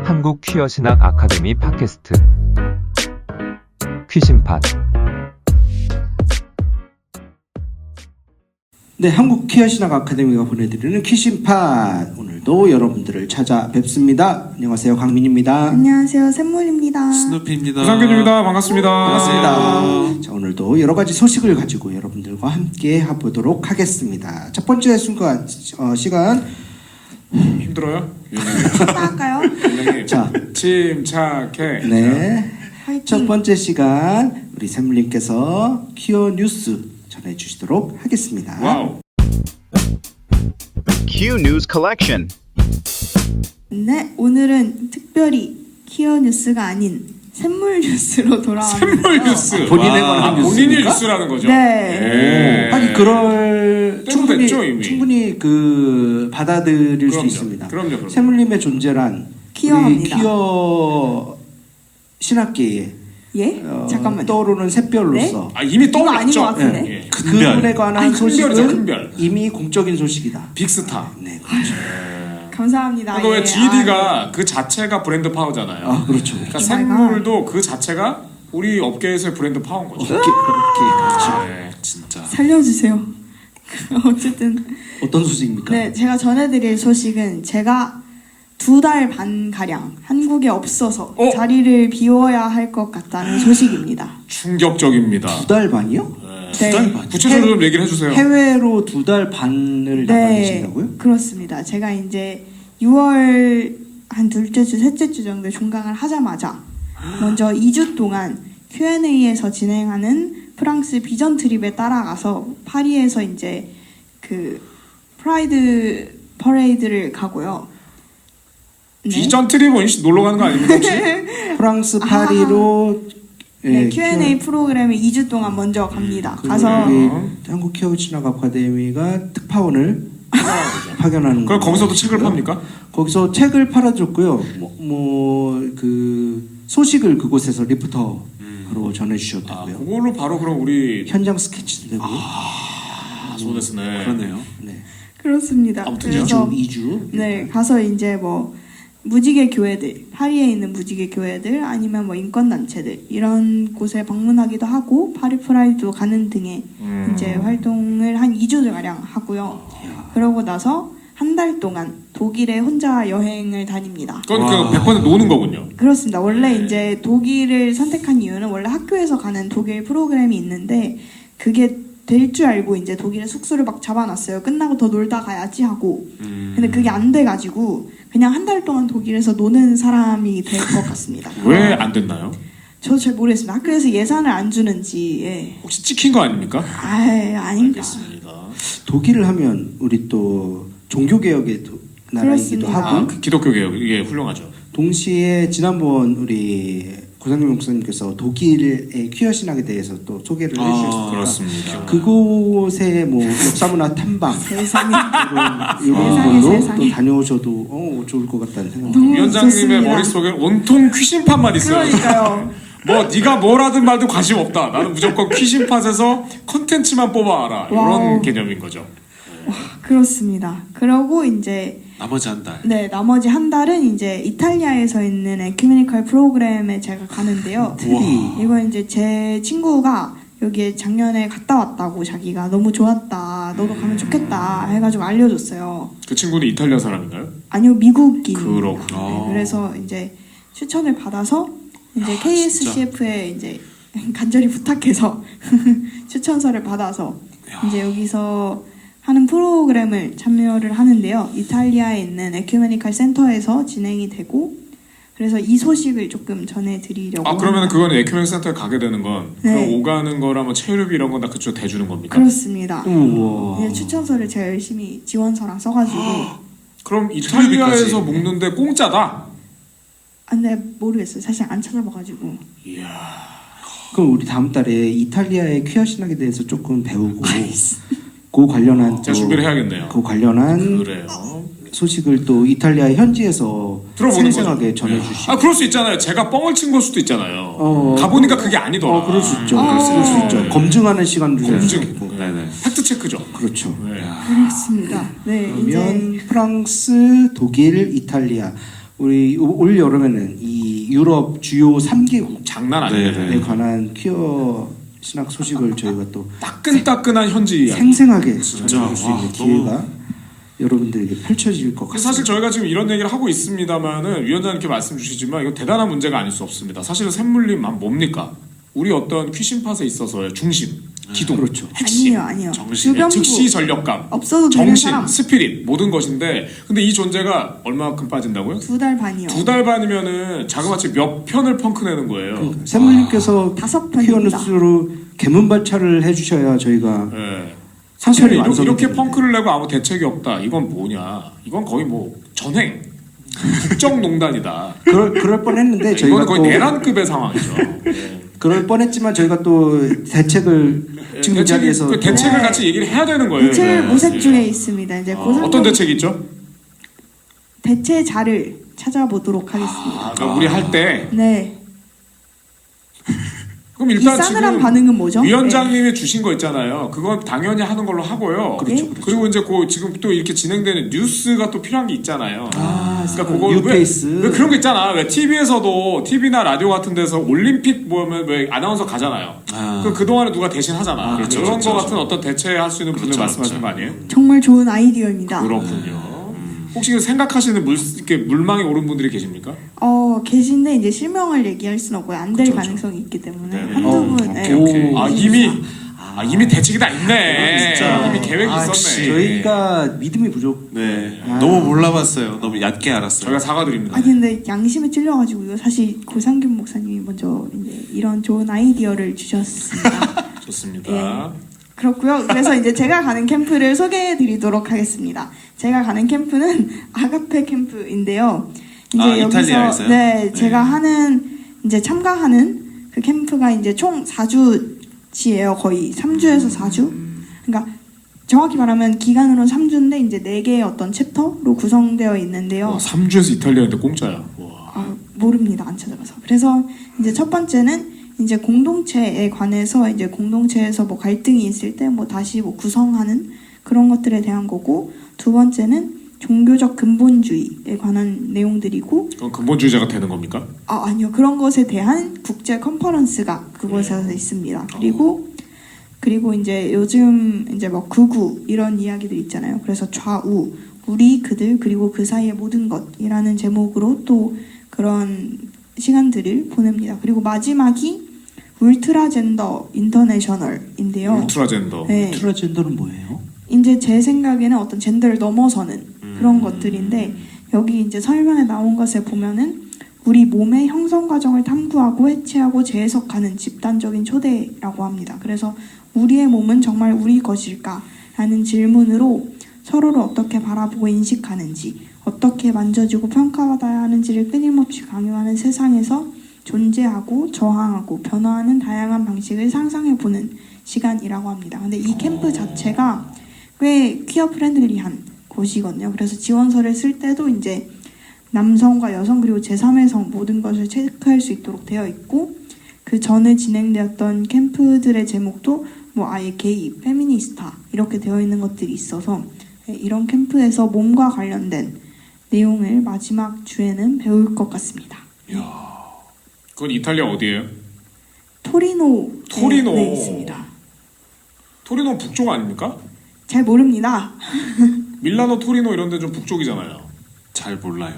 한국 퀴어 신학 아카데미 팟캐스트 퀴신팟. 네, 한국 퀴어 신학 아카데미가 보내드리는 퀴신팟, 오늘도 여러분들을 찾아뵙습니다. 안녕하세요, 강민입니다. 안녕하세요, 샘물입니다. 스누피입니다. 구상균입니다. 반갑습니다. 반갑습니다. 자, 오늘도 여러 가지 소식을 가지고 여러분들과 함께 해보도록 하겠습니다. 첫 번째 시간. 힘들어요? 할까요? 자, 침착해. 네. 화이팅. 첫 번째 시간 우리 샘물님께서 퀴어 뉴스 전해주시도록 하겠습니다. 와우. Q News Collection. 네, 오늘은 특별히 퀴어 뉴스가 아닌 샘물 뉴스로 돌아왔는데요. 샘물 뉴스. 본인의 와, 관한 본인이 뉴스입니까? 뉴스라는 거죠. 네. 아니 그럴 됐죠, 이미. 충분히 그 받아들일 수 있습니다. 그럼요. 샘물님의 존재란 퀴어합니다. 우리 퀴어 신학계에 예? 잠깐만요. 떠오르는 샛별로서 아, 이미 이거 아닌 것 떠올랐죠. 같은데? 예. 그분에 관한 아니, 소식은 큰별이죠, 큰별. 이미 공적인 소식이다. 빅스타. 네, 그렇죠. 감사합니다. 그러니까 왜 예. GD가 그 자체가 브랜드 파워잖아요. 아, 그렇죠. 그러니까 오 마이 샘물도 그 자체가 우리 업계에서의 브랜드 파워인 거죠. 오케이, 그렇죠. 네, 진짜. 살려주세요. 어쨌든 어떤 소식입니까? 네, 제가 전해드릴 소식은 제가 2달 반 가량 한국에 없어서 자리를 비워야 할 것 같다는 소식입니다. 충격적입니다. 2달 반이요? 네. 2달 반. 구체적으로 좀 얘기를 해주세요. 해외로 2달 반을 나가 계신다고요? 그렇습니다. 제가 이제 6월 한 둘째 주, 셋째 주 정도에 종강을 하자마자 먼저 2주 동안 Q&A에서 진행하는 프랑스 비전 트립에 따라가서 파리에서 이제 그 프라이드 퍼레이드를 가고요. 네. 비전 트리본 놀러 가는 거 아닙니까 혹시? 프랑스 파리로 네, Q&A 프로그램에 2주 동안 먼저 갑니다. 가서 우리 한국 퀴어 신학 아카데미가 특파원을 파견하는 그럼 거고요. 거기서도 책을 팝니까? 거기서 책을 팔아줬고요. 그 소식을 그곳에서 리포터로 아, 전해주셨다고요. 그걸로 바로 그럼 우리 현장 스케치도 되고. 소데스네. 그러네요. 네. 그렇습니다. 아무튼요. 그래서 2주. 네, 가서 이제 뭐 무지개 교회들, 파리에 있는 무지개 교회들 아니면 뭐 인권 단체들 이런 곳에 방문하기도 하고 파리 프라이드도 가는 등의 이제 활동을 한 2주 가량 하고요. 그러고 나서 한 달 동안 독일에 혼자 여행을 다닙니다. 그건 100% 노는 거군요. 그렇습니다. 원래 이제 독일을 선택한 이유는 원래 학교에서 가는 독일 프로그램이 있는데 그게 될 줄 알고 이제 독일에 숙소를 막 잡아놨어요. 끝나고 더 놀다 가야지 하고. 근데 그게 안 돼가지고 그냥 한 달 동안 독일에서 노는 사람이 될 것 같습니다. 왜 안 됐나요? 저도 잘 모르겠습니다. 학교에서 예산을 안 주는지. 예. 혹시 찍힌 거 아닙니까? 아닌가. 알겠습니다. 독일을 하면 우리 또 종교개혁의 나라이기도 그렇습니다. 하고 그 기독교 개혁 이게 훌륭하죠. 동시에 지난번 우리 고상균 목사님께서 독일의 퀴어 신학에 대해서 또 소개를 해주셨으니까 그렇습니다. 그곳에 뭐 역사문화 탐방 세상에. 이런 걸로 세상에. 또 다녀오셔도 좋을 것 같다는 생각이 너무 위원장님의 좋습니다. 머릿속에 온통 퀴신팟만 있어요. 그러니까요. 뭐 네가 뭘 하든 말든 관심 없다. 나는 무조건 퀴신팟에서 컨텐츠만 뽑아와라. 이런 와우. 개념인 거죠. 그렇습니다. 그러고 이제 나머지 한 달. 네, 나머지 한 달은 이제 이탈리아에서 있는 에큐메니컬 프로그램에 제가 가는데요. 이거 이제 제 친구가 여기에 작년에 갔다 왔다고 자기가 너무 좋았다. 너도 가면 좋겠다 해가지고 알려줬어요. 그 친구는 이탈리아 사람인가요? 아니요, 미국인. 그렇구나. 네, 그래서 이제 추천을 받아서 이제 KSCF에 이제 간절히 부탁해서 추천서를 받아서 이제 여기서 하는 프로그램을 참여를 하는데요. 이탈리아에 있는 에큐메니컬 센터에서 진행이 되고 그래서 이 소식을 조금 전해드리려고 그러면 합니다. 그건 에큐멘 센터에 가게 되는 건 네. 그 오가는 거랑 뭐 체류비 이런 건 다 그쪽 대주는 겁니까? 그렇습니다. 우와. 네, 추천서를 제가 열심히 지원서랑 써가지고 그럼 이탈리아에서 체류비까지. 먹는데 공짜다? 근데 모르겠어요. 사실 안 찾아봐가지고 그럼 우리 다음 달에 이탈리아의 퀴어 신학에 대해서 조금 배우고 그 관련한 제가 준비를 해야겠네요. 그 관련한 그래요. 소식을 또 이탈리아 현지에서 들어보는 생생하게 거죠. 전해주시고 그럴 수 있잖아요. 제가 뻥을 친 걸 수도 있잖아요. 가보니까 그게 아니더라. 그럴 수 있죠. 아. 그럴 수 있죠. 검증하는 시간도 검증. 있고. 네네. 팩트 체크죠. 그렇죠. 네. 그렇습니다. 네, 그러면 이제 프랑스, 독일, 이탈리아 우리 올 여름에는 이 유럽 주요 3개국 장난 아닙니다. 에 관한 퀴어 신학 소식을 저희가 또 따끈따끈한 현지 이야기. 생생하게 진짜. 전해줄 수 있는 와, 기회가 여러분들에게 펼쳐질 것 같습니다. 사실 저희가 지금 이런 얘기를 하고 있습니다만은 위원장님께 말씀 주시지만 이거 대단한 문제가 아닐 수 없습니다. 사실은 샘물림만 뭡니까? 우리 어떤 퀴신팟에 있어서의 중심, 기둥, 그렇죠. 핵심, 아니요. 정신, 주변부 즉시 전력감, 없어도 되는 정신, 사람 스피릿 모든 것인데 근데 이 존재가 얼마만큼 빠진다고요? 2달 반이요. 2달 반이면은 자그마치 몇 편을 펑크내는 거예요. 샘물님께서 5편입니다. 퀴어뉴스로 개문발차를 해주셔야 저희가 예. 사실 사실 완성이 이렇게 됩니다. 펑크를 내고 아무 대책이 없다. 이건 뭐냐? 이건 거의 뭐 전횡, 국정농단이다. 그럴 뻔했는데 저희가 이건 거의 또 내란급의 상황이죠. 예. 그럴 뻔했지만 저희가 또 대책을 지금 이 자리에서 그 대책을 네. 같이 얘기를 해야 되는 거예요. 대책 이게. 모색 중에 있습니다. 이제 고상정 어떤 대책이 있죠? 대체자를 찾아보도록 하겠습니다. 그러니까 우리 할 때 네. 그럼 이 일단 싸늘한 지금 반응은 뭐죠? 위원장님이 주신 거 있잖아요. 그건 당연히 하는 걸로 하고요. 그렇죠, 그리고 이제 지금 또 이렇게 진행되는 뉴스가 또 필요한 게 있잖아요. 그러니까 그거 뉴페이스. 왜 그런 거 있잖아. 왜 TV에서도 TV나 라디오 같은 데서 올림픽 보면 왜 아나운서 가잖아요. 그 동안에 누가 대신 하잖아. 그렇죠, 그런 그렇죠, 거 같은 그렇죠. 어떤 대체할 수 있는 분을 그렇죠, 말씀하시는 그렇죠. 거 아니에요? 정말 좋은 아이디어입니다. 그렇군요. 혹시 생각하시는 이렇게 물망에 오른 분들이 계십니까? 계신데 이제 실명을 얘기할 수는 없고요. 안 될 그쵸, 가능성이 있기 때문에 네. 한두 분. 네. 오케이. 아 이미 대책이 다 아, 있네. 진짜. 이미 계획이 있었네. 역시. 저희가 믿음이 부족. 네. 아. 너무 몰라봤어요. 너무 얕게 알았어요. 저희가 사과드립니다. 아니 근데 양심에 찔려가지고요. 사실 고상균 목사님이 먼저 이제 이런 좋은 아이디어를 주셨습니다. 좋습니다. 예. 그렇고요. 그래서 이제 제가 가는 캠프를 소개해드리도록 하겠습니다. 제가 가는 캠프는 아가페 캠프인데요. 이제 아, 여기서 이탈리아에서요? 네, 제가 네. 하는 이제 참가하는 그 캠프가 이제 총 4주치예요. 거의 3주에서 4주. 그러니까 정확히 말하면 기간으로 3주인데 이제 4개의 어떤 챕터로 구성되어 있는데요. 와, 3주에서 이탈리아인데 공짜야. 와. 모릅니다. 안 찾아봐서. 그래서 이제 첫 번째는 이제 공동체에 관해서 이제 공동체에서 뭐 갈등이 있을 때 뭐 다시 뭐 구성하는 그런 것들에 대한 거고, 두 번째는 종교적 근본주의에 관한 내용들이고, 그건 근본주의자가 되는 겁니까? 아니요. 그런 것에 대한 국제 컨퍼런스가 그곳에서 있습니다. 그리고 이제 요즘 이제 뭐 극우 이런 이야기들 있잖아요. 그래서 좌우, 우리, 그들, 그리고 그 사이의 모든 것이라는 제목으로 또 그런 시간들을 보냅니다. 그리고 마지막이 울트라젠더 인터내셔널인데요. 울트라젠더. 네. 트라젠더는 뭐예요? 이제 제 생각에는 어떤 젠더를 넘어서는 그런 것들인데, 여기 이제 설명에 나온 것에 보면은 우리 몸의 형성 과정을 탐구하고 해체하고 재해석하는 집단적인 초대라고 합니다. 그래서 우리의 몸은 정말 우리 것일까? 라는 질문으로 서로를 어떻게 바라보고 인식하는지, 어떻게 만져지고 평가받아야 하는지를 끊임없이 강요하는 세상에서 존재하고 저항하고 변화하는 다양한 방식을 상상해보는 시간이라고 합니다. 근데 이 캠프 자체가 꽤 퀴어 프렌들리한 곳이거든요. 그래서 지원서를 쓸 때도 이제 남성과 여성 그리고 제3의 성 모든 것을 체크할 수 있도록 되어 있고, 그 전에 진행되었던 캠프들의 제목도 뭐 아예 게이, 페미니스타 이렇게 되어 있는 것들이 있어서 이런 캠프에서 몸과 관련된 내용을 마지막 주에는 배울 것 같습니다. 그건 이탈리아 어디예요? 토리노에 토리노. 네, 있습니다. 토리노 북쪽 아닙니까? 잘 모릅니다. 밀라노, 토리노 이런 데 좀 북쪽이잖아요. 잘 몰라요.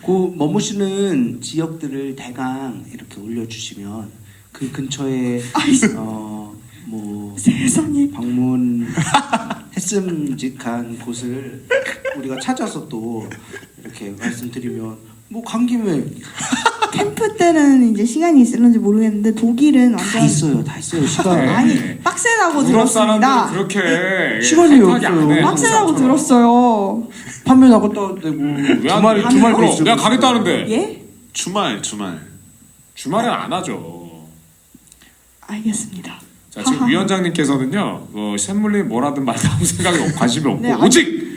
그 머무시는 지역들을 대강 이렇게 올려주시면 그 근처에 뭐 세상에. 방문했음직한 곳을 우리가 찾아서 또 이렇게 말씀드리면 뭐 간 김에 캠프 때는 이제 시간이 있을는지 모르겠는데 독일은 다 완전 있어요 시간. 네. 아니 빡세다고 유럽 들었습니다. 사람들은 그렇게 시간이 핫하게 안 없어요. 해, 빡세다고 한국사람처럼. 들었어요. 판매 나갔다 되고 왜안 돼? 주말 그럼 내가 가겠다는데 예? 주말. 주말엔 안 하죠. 알겠습니다. 자, 지금 위원장님께서는요, 샘물림 뭐라든 말든 아무 생각이 관심이 없고 네, 오직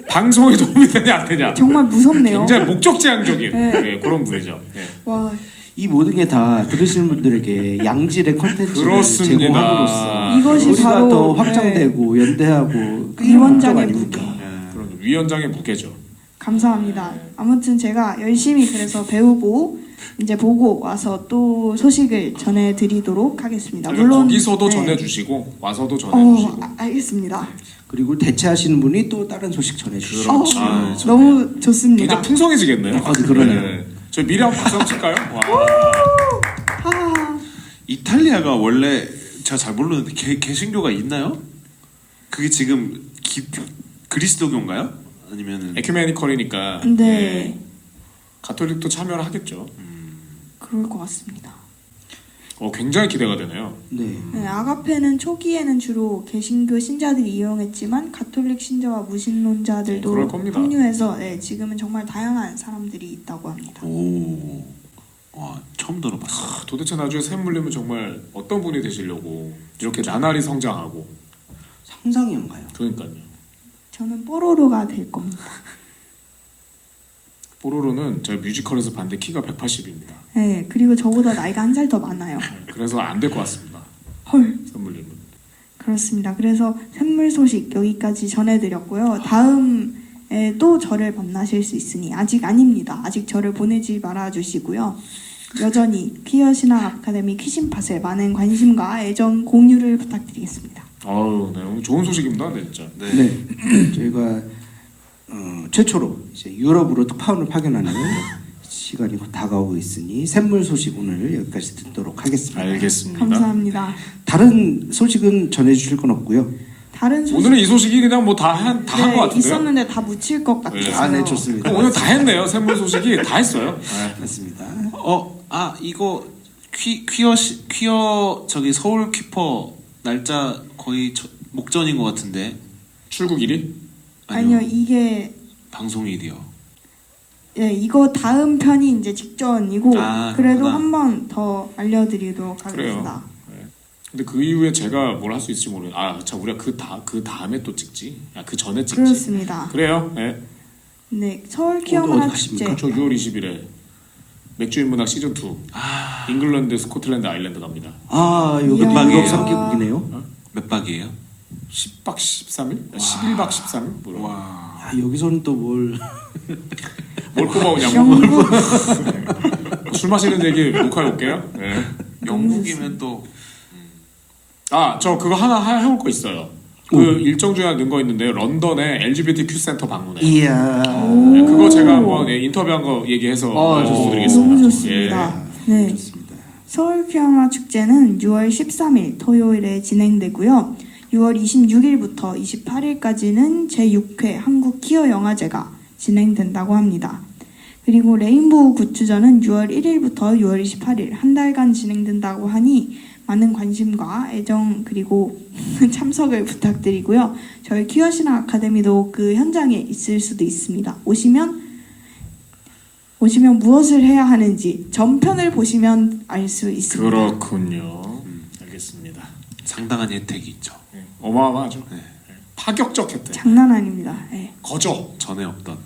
방송에 도움이 되냐 안 되냐 정말 무섭네요. 굉장히 목적지향적인 네. 예, 그런 분이죠. 예. 와, 이 모든 게 다 들으시는 분들에게 양질의 컨텐츠를 그렇습니다. 제공함으로써 이것이 우리가 바로, 더 확장되고 연대하고 위원장의 목적 아닙니까? 네. 그런 위원장의 무게죠. 감사합니다. 아무튼 제가 열심히 그래서 배우고 이제 보고 와서 또 소식을 전해드리도록 하겠습니다. 물론 거기서도 네. 전해주시고 와서도 전해주시고. 알겠습니다. 그리고 대체하시는 분이 또 다른 소식 전해주시죠. 그렇죠. 아, 너무 좋습니다. 굉장히 풍성해지겠네요. 아, 그러네요. 네. 저 미리 한번 박수 한번 칠까요? 와. 하, 이탈리아가 원래 제가 잘 모르는데 개신교가 있나요? 그게 지금 그리스도교인가요? 아니면은 에큐메니컬이니까 네. 예, 가톨릭도 참여를 하겠죠. 그럴 것 같습니다. 굉장히 기대가 되네요. 네. 네, 아가페는 초기에는 주로 개신교 신자들이 이용했지만 가톨릭 신자와 무신론자들도 그럴 겁니다. 합류해서 네, 지금은 정말 다양한 사람들이 있다고 합니다. 오, 와 처음 들어봤어. 도대체 나중에 샘물님은 정말 어떤 분이 되시려고 이렇게 나날이 성장하고. 상상이 안 가요. 그러니까요. 저는 뽀로로가 될 겁니다. 뽀로로는 제가 뮤지컬에서 봤는데 키가 180입니다. 네, 그리고 저보다 나이가 한 살 더 많아요. 그래서 안 될 것 같습니다. 헐, 샘물님은. 그렇습니다. 그래서 샘물 소식 여기까지 전해드렸고요. 다음에 또 저를 만나실 수 있으니 아직 아닙니다. 아직 저를 보내지 말아주시고요. 여전히 퀴어 신학 아카데미 퀴신팟에 많은 관심과 애정 공유를 부탁드리겠습니다. 아유, 네, 오늘 좋은 소식입니다, 네, 진짜. 네. 저희가 최초로 이제 유럽으로 특파원을 파견하는 시간이 곧 다가오고 있으니 샘물 소식 오늘 여기까지 듣도록 하겠습니다. 알겠습니다. 감사합니다. 다른 소식은 전해주실 건 없고요. 다른 소식 오늘은 이 소식이 그냥 뭐 다 한 것 같은데요. 있었는데 다 묻힐 것 같아요. 네. 아, 네, 좋습니다. 오늘 다 했네요. 샘물 소식이 다 했어요. 맞습니다. 이거 퀴어 저기 서울 퀴퍼 날짜 거의 목전인 것 같은데. 출국 1위? 아니요, 이게 방송일이요. 이거 다음 편이 이제 직전이고 아, 그래도 그렇구나. 한 번 더 알려드리도록 하겠습니다. 그래요. 근데 그 이후에 제가 뭘 할 수 있을지 모르겠어요. 참 우리가 그 다음에 또 찍지. 그 전에 찍지. 그렇습니다. 그래요. 네. 네, 서울 어디 퀴어문화 가십니까? 축제. 저 6월 20일에 맥주인 문학 시즌 2. 잉글랜드, 스코틀랜드, 아일랜드 갑니다. 여기 이야. 유럽 3개국이네요. 몇 박이에요? 10박 13일? 11박 13일? 뭐라. 와. 여기서는 또 뭘 뭘 뽑아오냐고. 영국 술 마시는 얘기 녹화해 올게요. 네. 영국이면 또 저 그거 하나 해올 거 있어요. 그 일정 중에 넣은 거 있는데요. 런던에 LGBTQ 센터 방문해. 이야. 네, 그거 제가 한번 인터뷰한 거 얘기해서 보여드리겠습니다. 너무 좋습니다. 네. 좋습니다. 서울 퀴어문화 축제는 6월 13일 토요일에 진행되고요. 6월 26일부터 28일까지는 제6회 한국 퀴어 영화제가 진행된다고 합니다. 그리고 레인보우 굿즈전은 6월 1일부터 6월 28일 한 달간 진행된다고 하니 많은 관심과 애정 그리고 참석을 부탁드리고요. 저희 퀴어 신학 아카데미도 그 현장에 있을 수도 있습니다. 오시면 무엇을 해야 하는지 전편을 보시면 알 수 있습니다. 그렇군요. 알겠습니다. 상당한 혜택이 있죠. 네, 어마어마하죠. 네. 파격적 혜택. 장난 아닙니다. 네. 거저. 전에 없던.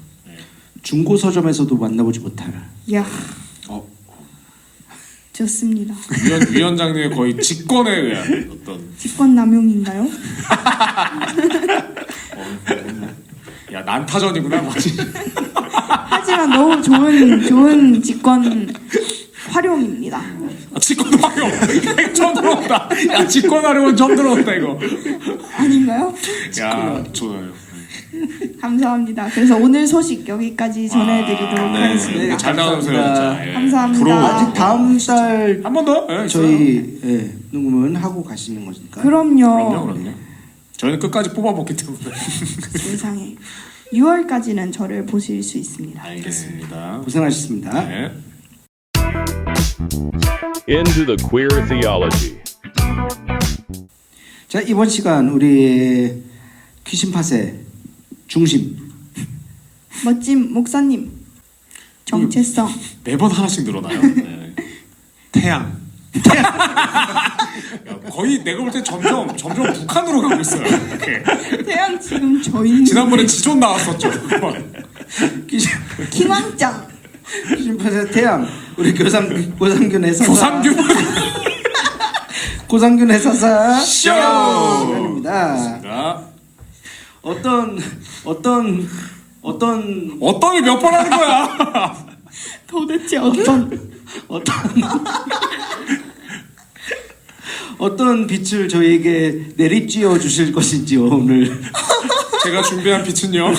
중고 서점에서도 만나보지 못할. 이야, 어, 좋습니다. 위원장님의 거의 직권에 의한 어떤 직권 남용인가요? 난타전이구나. 뭐지? 하지만 너무 좋은 직권 활용입니다. 직권 활용. 이거 처음 들어온다. 야, 직권 활용은 처음 들어온다 이거. 아닌가요? 야, 좋아요. 감사합니다. 그래서 오늘 소식 여기까지 전해드리도록 네. 하겠습니다. 잘 나가세요 진짜. 예. 감사합니다. 부러워요. 아직 다음 달 한 번 더? 예, 있어요. 저희 녹음은 하고 가시는 거니까. 그럼요. 저희는 끝까지 뽑아봤기 때문에. 세상에 6월까지는 저를 보실 수 있습니다. 알겠습니다. 고생하셨습니다. 네. Into the queer theology. 자, 이번 시간 우리 퀴신팟의 중심 멋진 목사님 정체성 매번 하나씩 늘어나요. 네. 태양. 야, 거의 내가 볼 때 점점 북한으로 가고 있어요. 이렇게. 태양 지금 저 있는 지난번에 지존 나왔었죠. 김왕짱 퀴신팟의 태양 우리 고상균 해사사 조상균 고상균 해사사 쇼! 시간입니다. 자, 어떤 어떤을 몇 번 하는 거야? 도대체 어떤 어떤 빛을 저희에게 내리쬐어 주실 것인지요 오늘. 제가 준비한 빛은요.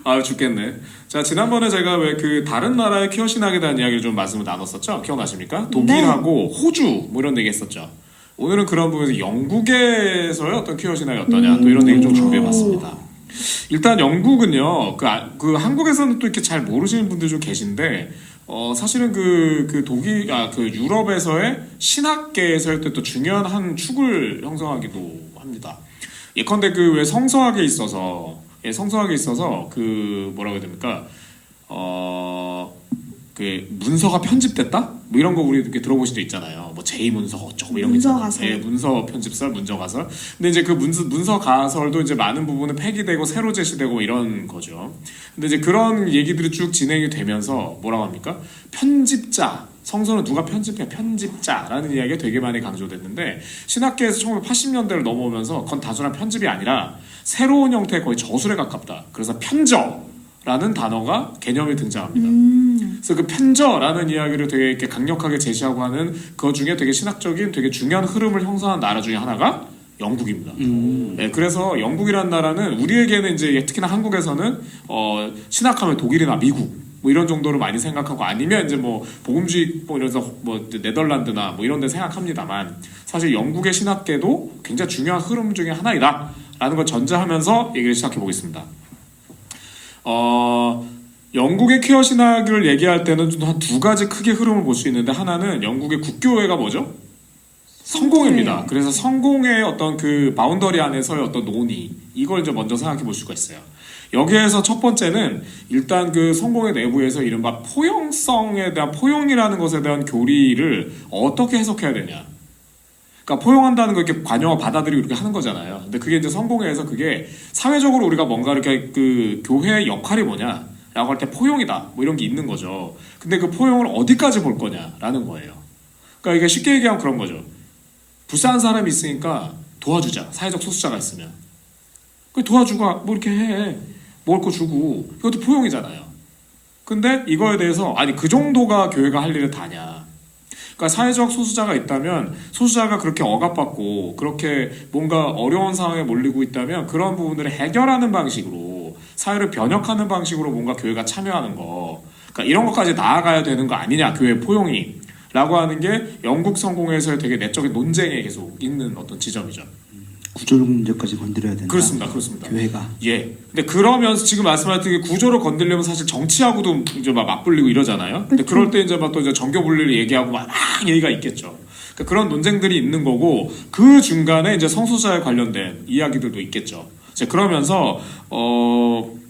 아 죽겠네. 자 지난번에 제가 왜 그 다른 나라의 퀴어 신학에 대한 이야기를 좀 말씀을 나눴었죠. 기억나십니까? 독일하고 호주 뭐 이런 얘기 했었죠. 오늘은 그런 부분에서 영국에서의 어떤 퀴어 신학이 어떠냐 또 이런 얘기 좀 준비해봤습니다. 일단 영국은요 그 한국에서는 또 이렇게 잘 모르시는 분들 좀 계신데 사실은 그 독일 그 유럽에서의 신학계에서의 또 중요한 한 축을 형성하기도 합니다. 예컨대 그 왜 성서학에 있어서 그 뭐라고 해야 됩니까? 그 문서가 편집됐다? 뭐 이런 거 우리 이렇게 들어보신 적 있잖아요. 뭐 제2문서 어쩌고 뭐 이런 거 있잖아요. 문서가설. 예, 문서 편집설, 문서가설. 근데 이제 그 문서 가설도 이제 많은 부분은 폐기되고 새로 제시되고 이런 거죠. 근데 이제 그런 얘기들이 쭉 진행이 되면서 뭐라고 합니까? 편집자. 성서는 누가 편집해? 편집자라는 이야기가 되게 많이 강조됐는데 신학계에서 1980년대를 넘어오면서 그건 단순한 편집이 아니라 새로운 형태의 거의 저술에 가깝다. 그래서 편저라는 단어가 개념이 등장합니다. 그래서 그 편저라는 이야기를 되게 이렇게 강력하게 제시하고 하는 그 중에 되게 신학적인 되게 중요한 흐름을 형성한 나라 중에 하나가 영국입니다. 네, 그래서 영국이라는 나라는 우리에게는 이제 특히나 한국에서는 신학하면 독일이나 미국 뭐 이런 정도로 많이 생각하고 아니면 이제 뭐 복음주의 뭐 이래서 뭐 네덜란드나 뭐 이런 데 생각합니다만 사실 영국의 신학계도 굉장히 중요한 흐름 중에 하나이다라는 걸 전제하면서 얘기를 시작해 보겠습니다. 영국의 퀴어 신학을 얘기할 때는 한 두 가지 크게 흐름을 볼 수 있는데 하나는 영국의 국교회가 뭐죠? 성공회입니다. 그래서 성공의 어떤 그 바운더리 안에서의 어떤 논의 이걸 이제 먼저 생각해 볼 수가 있어요. 여기에서 첫 번째는 일단 그 성공회 내부에서 이른바 포용성에 대한 포용이라는 것에 대한 교리를 어떻게 해석해야 되냐. 그러니까 포용한다는 거 이렇게 관용화 받아들이고 이렇게 하는 거잖아요. 근데 그게 이제 성공회에서 그게 사회적으로 우리가 뭔가 이렇게 그 교회의 역할이 뭐냐. 라고 할 때 포용이다 뭐 이런 게 있는 거죠. 근데 그 포용을 어디까지 볼 거냐라는 거예요. 그러니까 이게 쉽게 얘기하면 그런 거죠. 불쌍한 사람이 있으니까 도와주자. 사회적 소수자가 있으면 그 도와주고 뭐 이렇게 해 먹을 거 주고 이것도 포용이잖아요. 근데 이거에 대해서 아니 그 정도가 교회가 할 일은 다냐. 그러니까 사회적 소수자가 있다면 소수자가 그렇게 억압받고 그렇게 뭔가 어려운 상황에 몰리고 있다면 그런 부분들을 해결하는 방식으로 사회를 변혁하는 방식으로 뭔가 교회가 참여하는 거 그러니까 이런 것까지 나아가야 되는 거 아니냐 교회 포용이 라고 하는 게 영국 성공회에서의 되게 내적인 논쟁에 계속 있는 어떤 지점이죠. 구조적 문제까지 건드려야 된다. 그렇습니다. 교회가. 예. 근데 그러면서 지금 말씀하셨던 게 구조를 건드리려면 사실 정치하고도 이제 막 맞불리고 이러잖아요. 근데 그럴 때 이제 막 또 이제 정교 분리를 얘기하고 막 얘기가 있겠죠. 그러니까 그런 논쟁들이 있는 거고 그 중간에 이제 성소수자에 관련된 이야기들도 있겠죠. 이제 그러면서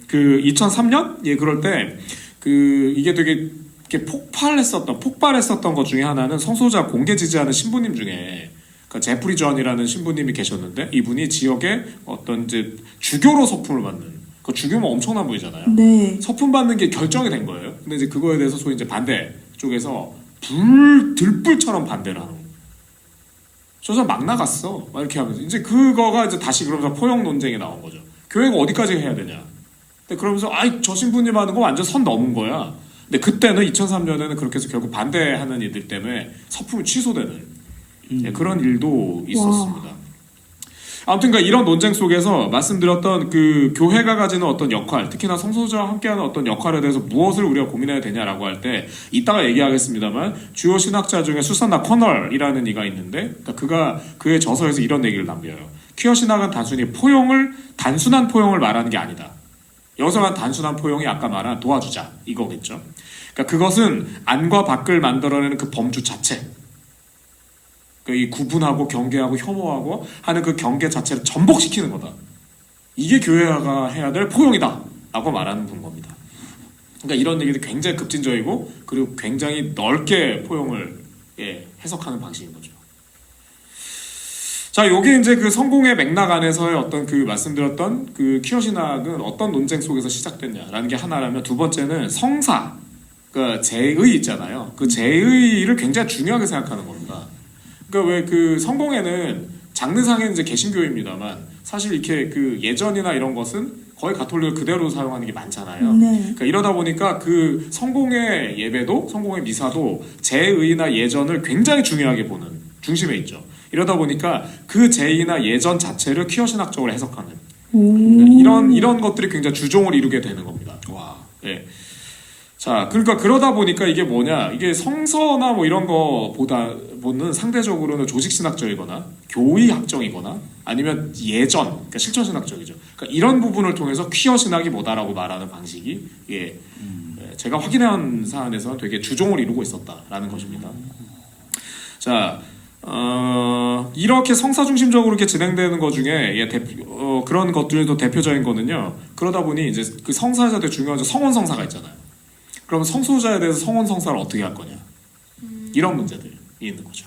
그 2003년 예 그럴 때 그 이게 되게 이렇게 폭발했었던 것 중에 하나는 성소수자 공개 지지하는 신부님 중에. 제프리 존이라는 신부님이 계셨는데 이분이 지역에 어떤 이제 주교로 서품을 받는 그 주교면 엄청난 분이잖아요. 네. 서품 받는 게 결정이 된 거예요. 근데 이제 그거에 대해서 소위 이제 반대 쪽에서 들불처럼 반대를 하는 거예요. 저 사람 막 나갔어. 막 이렇게 하면서 이제 그거가 이제 다시 그러면서 포용 논쟁이 나온 거죠. 교회가 어디까지 해야 되냐. 근데 그러면서 아이 저 신부님 하는 거 완전 선 넘은 거야. 근데 그때는 2003년에는 그렇게 해서 결국 반대하는 이들 때문에 서품이 취소되는. 네, 그런 일도 있었습니다. 아무튼 이런 논쟁 속에서 말씀드렸던 그 교회가 가지는 어떤 역할, 특히나 성소수자와 함께하는 어떤 역할에 대해서 무엇을 우리가 고민해야 되냐라고 할 때 이따가 얘기하겠습니다만 주요 신학자 중에 수산나 커널이라는 이가 있는데 그가 그의 저서에서 이런 얘기를 남겨요. 퀴어 신학은 단순한 포용을 말하는 게 아니다. 여기서 한 단순한 포용이 아까 말한 도와주자 이거겠죠. 그러니까 그것은 안과 밖을 만들어내는 그 범주 자체. 이 구분하고 경계하고 혐오하고 하는 그 경계 자체를 전복시키는 거다. 이게 교회가 해야 될 포용이다 라고 말하는 겁니다. 그러니까 이런 얘기도 굉장히 급진적이고 그리고 굉장히 넓게 포용을 해석하는 방식인 거죠. 자, 요게 이제 그 성공의 맥락 안에서의 어떤 그 말씀드렸던 그 퀴어 신학은 어떤 논쟁 속에서 시작됐냐라는 게 하나라면 두 번째는 성사, 그러니까 제의 있잖아요. 그 제의를 굉장히 중요하게 생각하는 겁니다. 그러니까 왜 그 성공회는 장르상에는 이제 개신교입니다만 사실 이렇게 그 예전이나 이런 것은 거의 가톨릭을 그대로 사용하는 게 많잖아요. 네. 그러니까 이러다 보니까 그 성공의 예배도 성공의 미사도 제의나 예전을 굉장히 중요하게 보는 중심에 있죠. 이러다 보니까 그 제의나 예전 자체를 퀴어 신학적으로 해석하는 이런 것들이 굉장히 주종을 이루게 되는 겁니다. 와. 예. 자, 그러니까 그러다 보니까 이게 뭐냐? 이게 성서나 뭐 이런 거보다는 상대적으로는 조직신학적이거나 교의학적이거나 아니면 예전, 그러니까 실천신학적이죠. 그러니까 이런 부분을 통해서 퀴어 신학이 뭐다라고 말하는 방식이 예, 제가 확인한 사안에서는 되게 주종을 이루고 있었다라는 것입니다. 자, 이렇게 성사 중심적으로 이렇게 진행되는 것 중에 그런 것들도 대표적인 거는요. 그러다 보니 이제 그 성사에 대해 중요한 성원 성사가 있잖아요. 그럼 성소자에 대해서 성원 성사를 어떻게 할 거냐? 이런 문제들이 있는 거죠.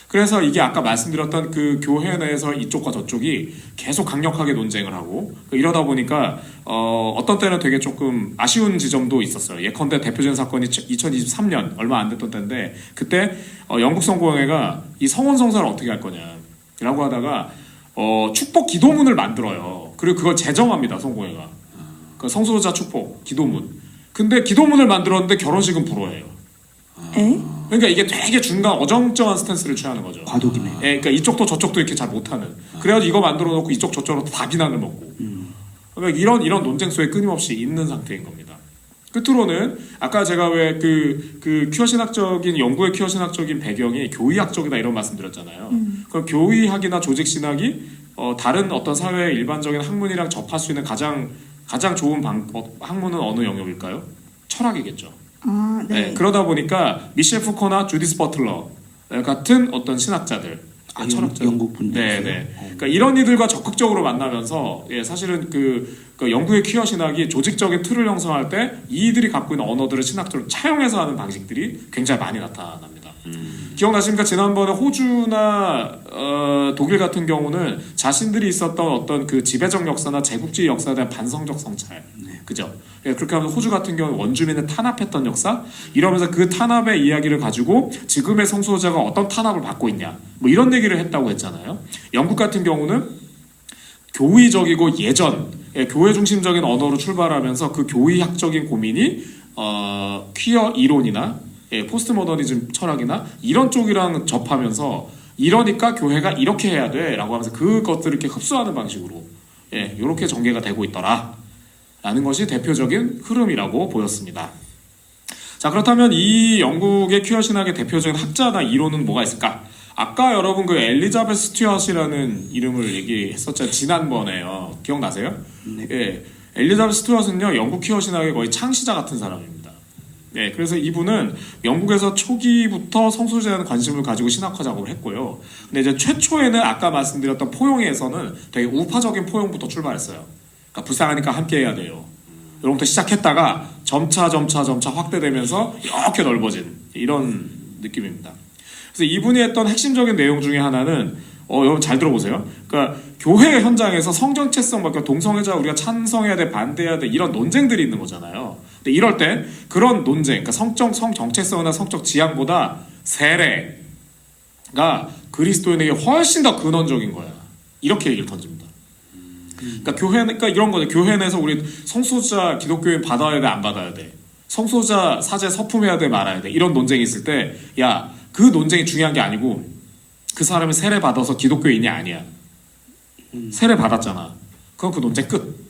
그래서 이게 아까 말씀드렸던 그 교회 내에서 이쪽과 저쪽이 계속 강력하게 논쟁을 하고 이러다 보니까 어떤 때는 되게 조금 아쉬운 지점도 있었어요. 예컨대 대표적인 사건이 2023년 얼마 안 됐던 때인데 그때 영국 성공회가 이 성원 성사를 어떻게 할 거냐라고 하다가 축복 기도문을 만들어요. 그리고 그걸 제정합니다. 성공회가. 그 성소자 축복 기도문. 근데 기도문을 만들었는데 결혼식은 불허해요. 에? 그러니까 이게 되게 중간 어정쩡한 스탠스를 취하는 거죠. 과도기네. 예, 그러니까 이쪽도 저쪽도 이렇게 잘 못하는. 그래가지고 이거 만들어 놓고 이쪽 저쪽으로 다 비난을 먹고. 그러니까 이런 논쟁 속에 끊임없이 있는 상태인 겁니다. 끝으로는 아까 제가 왜 그 퀴어 신학적인 영국의 퀴어 신학적인 배경이 교의학적이다 이런 말씀드렸잖아요. 그 교의학이나 조직 신학이 다른 어떤 사회의 일반적인 학문이랑 접할 수 있는 가장 좋은 학문은 어느 영역일까요? 철학이겠죠. 아, 네. 네, 그러다 보니까 미셸 푸코나 주디스 버틀러 같은 어떤 신학자들, 철학자, 영국 분들. 네. 그러니까 이런 이들과 적극적으로 만나면서 사실은 그 영국의 퀴어 신학이 조직적인 틀을 형성할 때 이들이 갖고 있는 언어들을 신학적으로 차용해서 하는 방식들이 굉장히 많이 나타납니다. 기억나십니까? 지난번에 호주나 독일 같은 경우는 자신들이 있었던 어떤 그 지배적 역사나 제국주의 역사에 대한 반성적 성찰, 그죠? 그렇게 하면 호주 같은 경우는 원주민을 탄압했던 역사, 이러면서 그 탄압의 이야기를 가지고 지금의 성소자가 어떤 탄압을 받고 있냐, 뭐 이런 얘기를 했다고 했잖아요. 영국 같은 경우는 교의적이고 예전, 교회 중심적인 언어로 출발하면서 그 교의학적인 고민이 퀴어 이론이나 포스트 모더니즘 철학이나 이런 쪽이랑 접하면서 이러니까 교회가 이렇게 해야 돼라고 하면서 그것들을 이렇게 흡수하는 방식으로 이렇게 전개가 되고 있더라 라는 것이 대표적인 흐름이라고 보였습니다. 자, 그렇다면 이 영국의 퀴어 신학의 대표적인 학자나 이론은 뭐가 있을까? 아까 여러분 그 엘리자베스 스튜어트라는 이름을 얘기했었죠. 지난번에요. 기억나세요? 네. 엘리자베스 스튜어트는요 영국 퀴어 신학의 거의 창시자 같은 사람입니다. 네, 그래서 이분은 영국에서 초기부터 성소수자에 대한 관심을 가지고 신학화 작업을 했고요. 근데 이제 최초에는 아까 말씀드렸던 포용에서는 되게 우파적인 포용부터 출발했어요. 그러니까 불쌍하니까 함께 해야 돼요. 이런부터 시작했다가 점차 확대되면서 이렇게 넓어진 이런 느낌입니다. 그래서 이분이 했던 핵심적인 내용 중에 하나는 여러분 잘 들어보세요. 그러니까 교회 현장에서 성정체성, 그러니까 동성애자 우리가 찬성해야 돼, 반대해야 돼 이런 논쟁들이 있는 거잖아요. 근데 이럴 때 그런 논쟁, 그러니까 성정체성이나 성적 지향보다 세례가 그리스도인에게 훨씬 더 근원적인 거야. 이렇게 얘기를 던집니다. 그러니까 이런 거죠. 교회 내에서 우리 성소자 기독교인 받아야 돼, 안 받아야 돼. 성소자 사제 서품해야 돼, 말아야 돼. 이런 논쟁이 있을 때, 야, 그 논쟁이 중요한 게 아니고 그 사람이 세례 받아서 기독교인이 아니야. 세례 받았잖아. 그럼 그 논쟁 끝.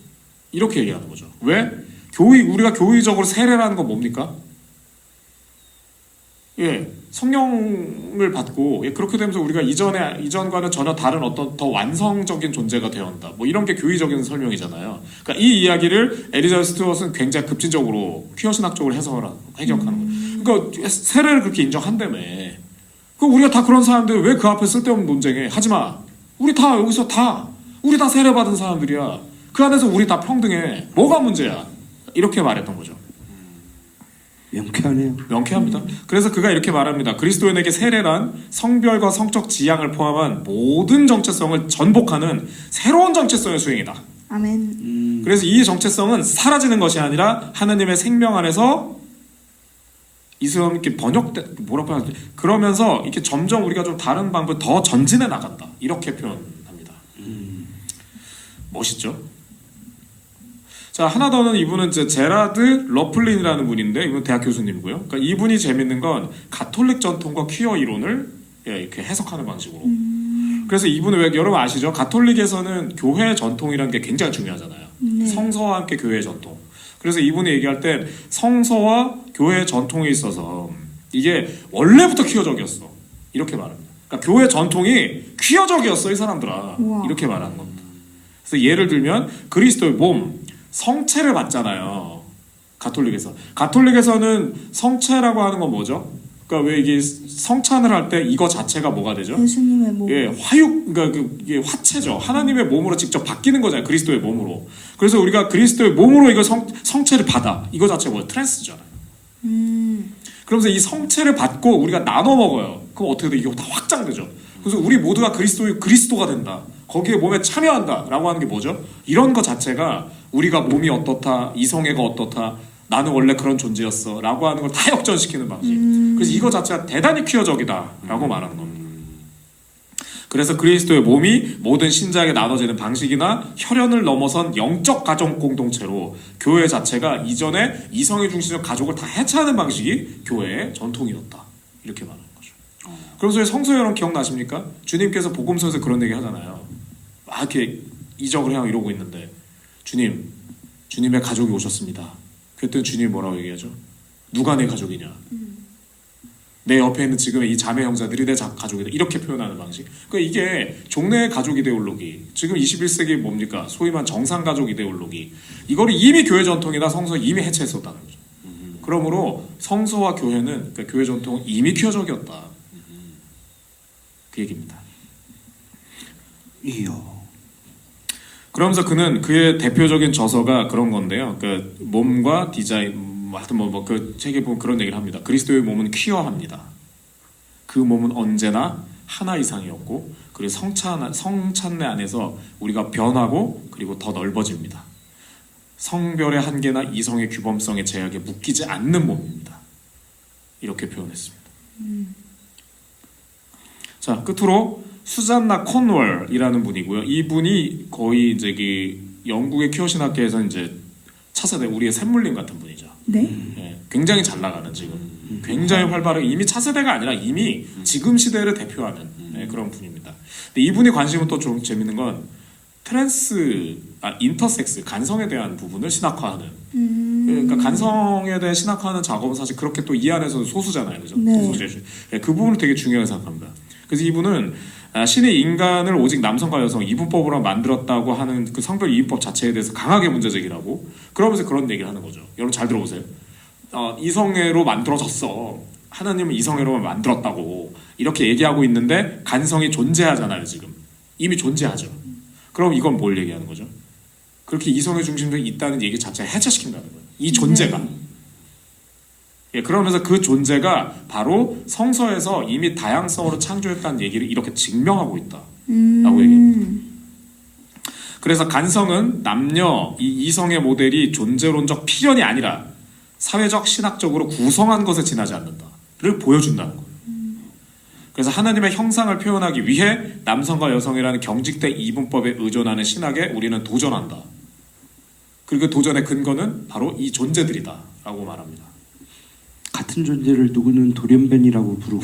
이렇게 얘기하는 거죠. 왜? 우리가 교의적으로 세례라는 건 뭡니까? 성령을 받고 그렇게 되면서 우리가 이전과는 전혀 다른 어떤 더 완성적인 존재가 되어온다. 뭐 이런 게 교의적인 설명이잖아요. 그러니까 이 이야기를 엘리자베스 스튜어트는 굉장히 급진적으로 퀴어 신학적으로 해석하는 거예요. 그러니까 세례를 그렇게 인정한다며. 그럼 우리가 다 그런 사람들 왜 그 앞에 쓸데없는 논쟁해? 하지마. 우리 다 여기서 우리 다 세례 받은 사람들이야. 그 안에서 우리 다 평등해. 뭐가 문제야? 이렇게 말했던 거죠. 명쾌하네요. 명쾌합니다. 그래서 그가 이렇게 말합니다. 그리스도인에게 세례란 성별과 성적 지향을 포함한 모든 정체성을 전복하는 새로운 정체성의 수행이다. 아멘. 그래서 이 정체성은 사라지는 것이 아니라 하나님의 생명 안에서 이스라엘 이렇게 뭐라고 하지? 그러면서 이렇게 점점 우리가 좀 다른 방법을 더 전진해 나간다. 이렇게 표현합니다. 멋있죠? 자, 하나 더는 이분은 이제 제라드 러플린이라는 분인데 이분 대학 교수님이고요. 그러니까 이분이 재밌는 건 가톨릭 전통과 퀴어 이론을 이렇게 해석하는 방식으로. 그래서 이분은 왜 여러분 아시죠? 가톨릭에서는 교회 전통이라는 게 굉장히 중요하잖아요. 네. 성서와 함께 교회 전통. 그래서 이분이 얘기할 때 성서와 교회 전통에 있어서 이게 원래부터 퀴어적이었어. 이렇게 말합니다. 그러니까 교회 전통이 퀴어적이었어 이 사람들아. 우와. 이렇게 말하는 겁니다. 그래서 예를 들면 그리스도의 몸, 성체를 받잖아요. 가톨릭에서는 성체라고 하는 건 뭐죠? 그러니까 왜 이게 성찬을 할 때 이거 자체가 뭐가 되죠? 예수님의 몸. 예, 그러니까 이게 화체죠. 하나님의 몸으로 직접 바뀌는 거잖아요. 그리스도의 몸으로. 그래서 우리가 그리스도의 몸으로 이거 성체를 받아. 이거 자체가 뭐예요? 트랜스잖아요. 그러면서 이 성체를 받고 우리가 나눠 먹어요. 그럼 어떻게 돼? 이게 다 확장되죠. 그래서 우리 모두가 그리스도가 된다. 거기에 몸에 참여한다라고 하는 게 뭐죠? 이런 것 자체가 우리가 몸이 어떻다, 이성애가 어떻다, 나는 원래 그런 존재였어 라고 하는 걸 다 역전시키는 방식. 그래서 이거 자체가 대단히 퀴어적이다라고 말하는 겁니다. 그래서 그리스도의 몸이 모든 신자에게 나눠지는 방식이나 혈연을 넘어선 영적 가정 공동체로 교회 자체가 이전에 이성의 중심적 가족을 다 해체하는 방식이 교회의 전통이었다. 이렇게 말하는 거죠. 그러면서 성서 여러분 기억나십니까? 주님께서 복음서에서 그런 얘기 하잖아요. 막 이렇게 이적을 향해 이러고 있는데 주님의 가족이 오셨습니다. 그랬더니 주님이 뭐라고 얘기하죠? 누가 내 가족이냐? 내 옆에 있는 지금 이 자매 형제들이 내 가족이다. 이렇게 표현하는 방식. 그러니까 이게 종래의 가족 이데올로기. 지금 21세기 뭡니까? 소위 말한 정상 가족 이데올로기. 이거를 이미 교회 전통이나 성서 이미 해체했었다는 거죠. 그러므로 성서와 교회는 그러니까 교회 전통은 이미 퀴어적이었다. 그 얘기입니다. 이요. 그러면서 그는 그의 대표적인 저서가 그런 건데요. 그러니까 몸과 디자인, 하여튼 그 책에 보면 그런 얘기를 합니다. 그리스도의 몸은 퀴어합니다. 그 몸은 언제나 하나 이상이었고, 그리고 성찬례 안에서 우리가 변하고 그리고 더 넓어집니다. 성별의 한계나 이성의 규범성의 제약에 묶이지 않는 몸입니다. 이렇게 표현했습니다. 자, 끝으로 수잔나 콘월이라는 분이고요. 이분이 거의 이제 영국의 퀴어 신학계에서 이제 차세대 우리의 샘물림 같은 분이죠. 네. 예, 굉장히 잘 나가는 지금 굉장히 활발하게 이미 차세대가 아니라 이미 지금 시대를 대표하는 그런 분입니다. 근데 이분이 관심은 또 좀 재밌는 건 인터섹스 간성에 대한 부분을 신학화하는. 그러니까 간성에 대해 신학화하는 작업은 사실 그렇게 또 이 안에서는 소수잖아요, 그죠? 네. 그 부분을 되게 중요하게 생각합니다. 그래서 이분은 신이 인간을 오직 남성과 여성 이분법으로 만들었다고 하는 그 성별 이분법 자체에 대해서 강하게 문제 제기를 하고 그러면서 그런 얘기를 하는 거죠. 여러분 잘 들어보세요. 이성애로 만들어졌어. 하나님은 이성애로만 만들었다고 이렇게 얘기하고 있는데 간성이 존재하잖아요. 지금 이미 존재하죠. 그럼 이건 뭘 얘기하는 거죠? 그렇게 이성애 중심적이 있다는 얘기 자체를 해체시킨다는 거예요. 이 존재가. 예, 그러면서 그 존재가 바로 성서에서 이미 다양성으로 창조했다는 얘기를 이렇게 증명하고 있다라고 얘기합니다. 그래서 간성은 남녀 이 이성의 모델이 존재론적 필연이 아니라 사회적 신학적으로 구성한 것에 지나지 않는다를 보여준다는 거예요. 그래서 하나님의 형상을 표현하기 위해 남성과 여성이라는 경직된 이분법에 의존하는 신학에 우리는 도전한다. 그리고 도전의 근거는 바로 이 존재들이다라고 말합니다. 같은 존재를 누구는 돌연변이라고 부르고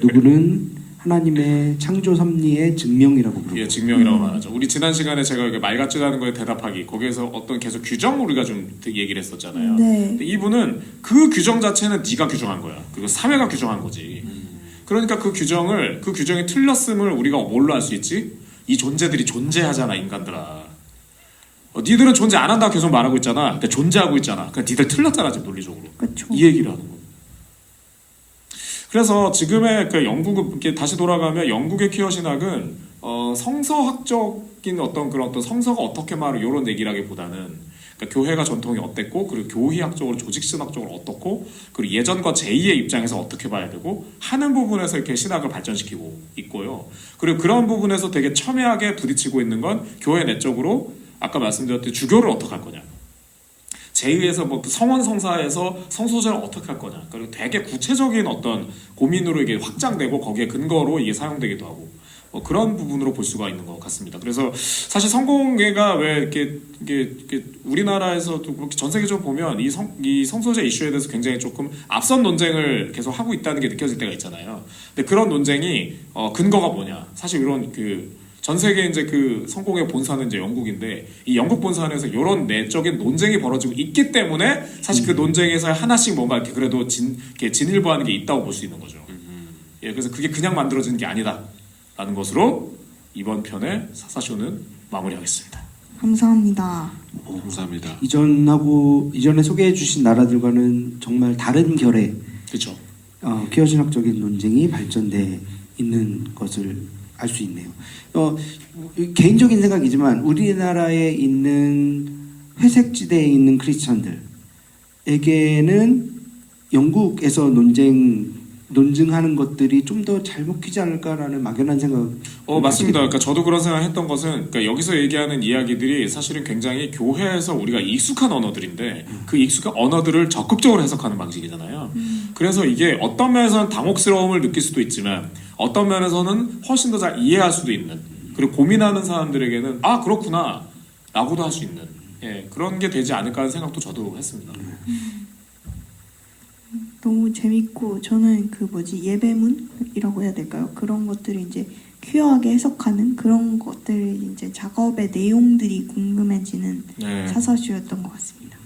누구는 하나님의 창조 섭리의 증명이라고 부르고. 예, 증명이라고 말하죠. 우리 지난 시간에 제가 말 같지도 않은 거에 대답하기 거기에서 어떤 계속 규정 우리가 좀 얘기를 했었잖아요. 네. 근데 이분은 그 규정 자체는 네가 규정한 거야. 그리고 사회가 규정한 거지. 그러니까 그 규정이 틀렸음을 우리가 뭘로 알 수 있지? 이 존재들이 존재하잖아, 인간들아. 니들은 존재 안 한다고 계속 말하고 있잖아. 근데 존재하고 있잖아. 그러니까 니들 틀렸잖아, 지금 논리적으로. 그렇죠. 이 얘기를 하는 거예요. 그래서 지금의 그 영국에 다시 돌아가면 영국의 퀴어 신학은 성서학적인 어떤 그런 어떤 성서가 어떻게 말을 이런 얘기라기보다는 그러니까 교회가 전통이 어땠고 그리고 교회학적으로 조직신학적으로 어떻고 그리고 예전과 제2의 입장에서 어떻게 봐야 되고 하는 부분에서 이렇게 신학을 발전시키고 있고요. 그리고 그런 부분에서 되게 첨예하게 부딪히고 있는 건 교회 내적으로 아까 말씀드렸듯이 주교를 어떻게 할 거냐. 제2에서 뭐 성원 성사에서 성소제를 어떻게 할 거냐. 그리고 되게 구체적인 어떤 고민으로 이게 확장되고 거기에 근거로 이게 사용되기도 하고 그런 부분으로 볼 수가 있는 것 같습니다. 그래서 사실 성공회가 왜 이렇게 우리나라에서도 그렇게 전 세계적으로 보면 이 성소수자 이슈에 대해서 굉장히 조금 앞선 논쟁을 계속 하고 있다는 게 느껴질 때가 있잖아요. 근데 그런 논쟁이 근거가 뭐냐? 사실 이런 전 세계 이제 그 성공의 본사는 이제 영국인데 이 영국 본사에서 이런 내적인 논쟁이 벌어지고 있기 때문에 사실 그 논쟁에서 하나씩 뭔가 이렇게 그래도 이렇게 진일보하는 게 있다고 볼 수 있는 거죠. 예, 그래서 그게 그냥 만들어지는 게 아니다라는 것으로 이번 편의 사사쇼는 마무리하겠습니다. 감사합니다. 감사합니다. 이전에 소개해 주신 나라들과는 정말 다른 결의 그렇죠. 퀴어 신학적인 논쟁이 발전돼 있는 것을 알 수 있네요. 개인적인 생각이지만 우리나라에 있는 회색지대에 있는 크리스천들에게는 영국에서 논증하는 것들이 좀 더 잘 먹히지 않을까라는 막연한 생각. 맞습니다. 그러니까 저도 그런 생각했던 것은 그러니까 여기서 얘기하는 이야기들이 사실은 굉장히 교회에서 우리가 익숙한 언어들인데 그 익숙한 언어들을 적극적으로 해석하는 방식이잖아요. 그래서 이게 어떤 면에서는 당혹스러움을 느낄 수도 있지만 어떤 면에서는 훨씬 더 잘 이해할 수도 있는 그리고 고민하는 사람들에게는 아 그렇구나 라고도 할 수 있는 그런 게 되지 않을까 하는 생각도 저도 했습니다. 너무 재밌고 저는 예배문이라고 해야 될까요? 그런 것들을 이제 퀴어하게 해석하는 그런 것들 이제 작업의 내용들이 궁금해지는 사사쇼였던 것 같습니다.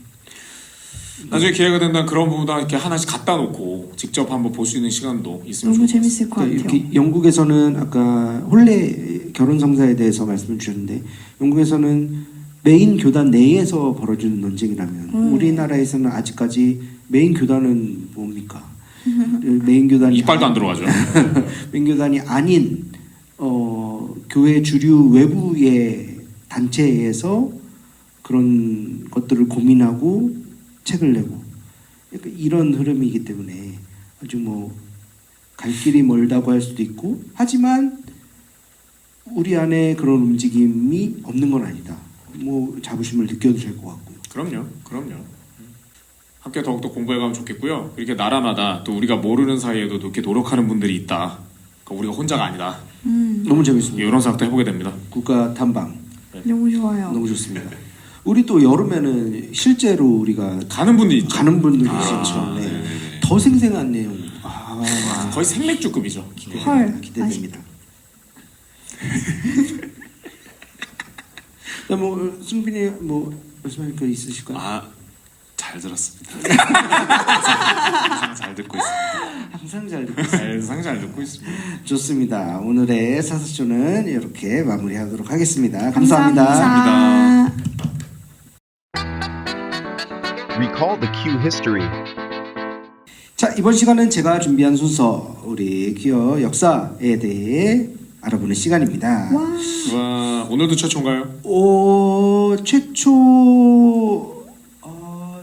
나중에 기회가 된다면 그런 부분도 이렇게 하나씩 갖다 놓고 직접 한번 볼 수 있는 시간도 있으면 너무 좋을 것 재밌을 것 같아요. 이렇게 영국에서는 아까 혼례 결혼 성사에 대해서 말씀을 주셨는데 영국에서는 메인 교단 내에서 벌어지는 논쟁이라면 우리나라에서는 아직까지 메인 교단은 뭡니까? 메인 교단이 이빨도 안 들어가죠. 메인 교단이 아닌 교회 주류 외부의 단체에서 그런 것들을 고민하고 책을 내고 약간 이런 흐름이기 때문에 아주 갈 길이 멀다고 할 수도 있고 하지만 우리 안에 그런 움직임이 없는 건 아니다. 자부심을 느껴도 될 것 같고요. 그럼요. 함께 더욱더 공부해가면 좋겠고요. 이렇게 나라마다 또 우리가 모르는 사이에도 이렇게 노력하는 분들이 있다. 그러니까 우리가 혼자가 아니다. 너무 재밌습니다. 이런 생각도 해보게 됩니다. 국가 탐방 너무 좋아요. 너무 좋습니다. 우리 또 여름에는 실제로 우리가 가는 분들이 있죠. 가는 분들이 있죠. 네. 더 생생한 내용. 거의 생맥주급이죠. 기대됩니다. 승빈이 말씀할 거 있으실까요? 잘 들었습니다. 항상 잘 듣고 있습니다. 항상 잘 듣고 있습니다. 항상 잘 듣고 있습니다. 좋습니다. 오늘의 사사쇼는 이렇게 마무리하도록 하겠습니다. 감사합니다. 감사합니다. Recall the Q history. 자, 이번 시간은 제가 준비한 순서 우리 퀴어 역사에 대해 알아보는 시간입니다. 와, 오늘도 최초인가요?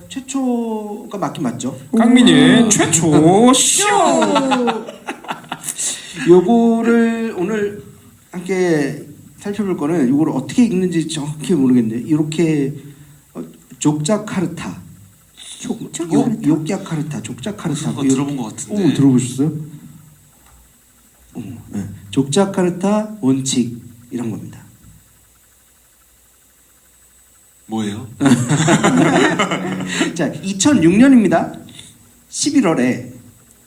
최초가 맞긴 맞죠. 깡민이의 최초 쇼. 요거를 오늘 함께 살펴볼 거는 요거를 어떻게 읽는지 정확히 모르겠네요. 이렇게 족자카르타. 욕자카르타, 족자카르타. 한번 들어본 것 같은데. 들어보셨어요? 네. 족자카르타 원칙 이런 겁니다. 뭐예요? 자, 2006년입니다. 11월에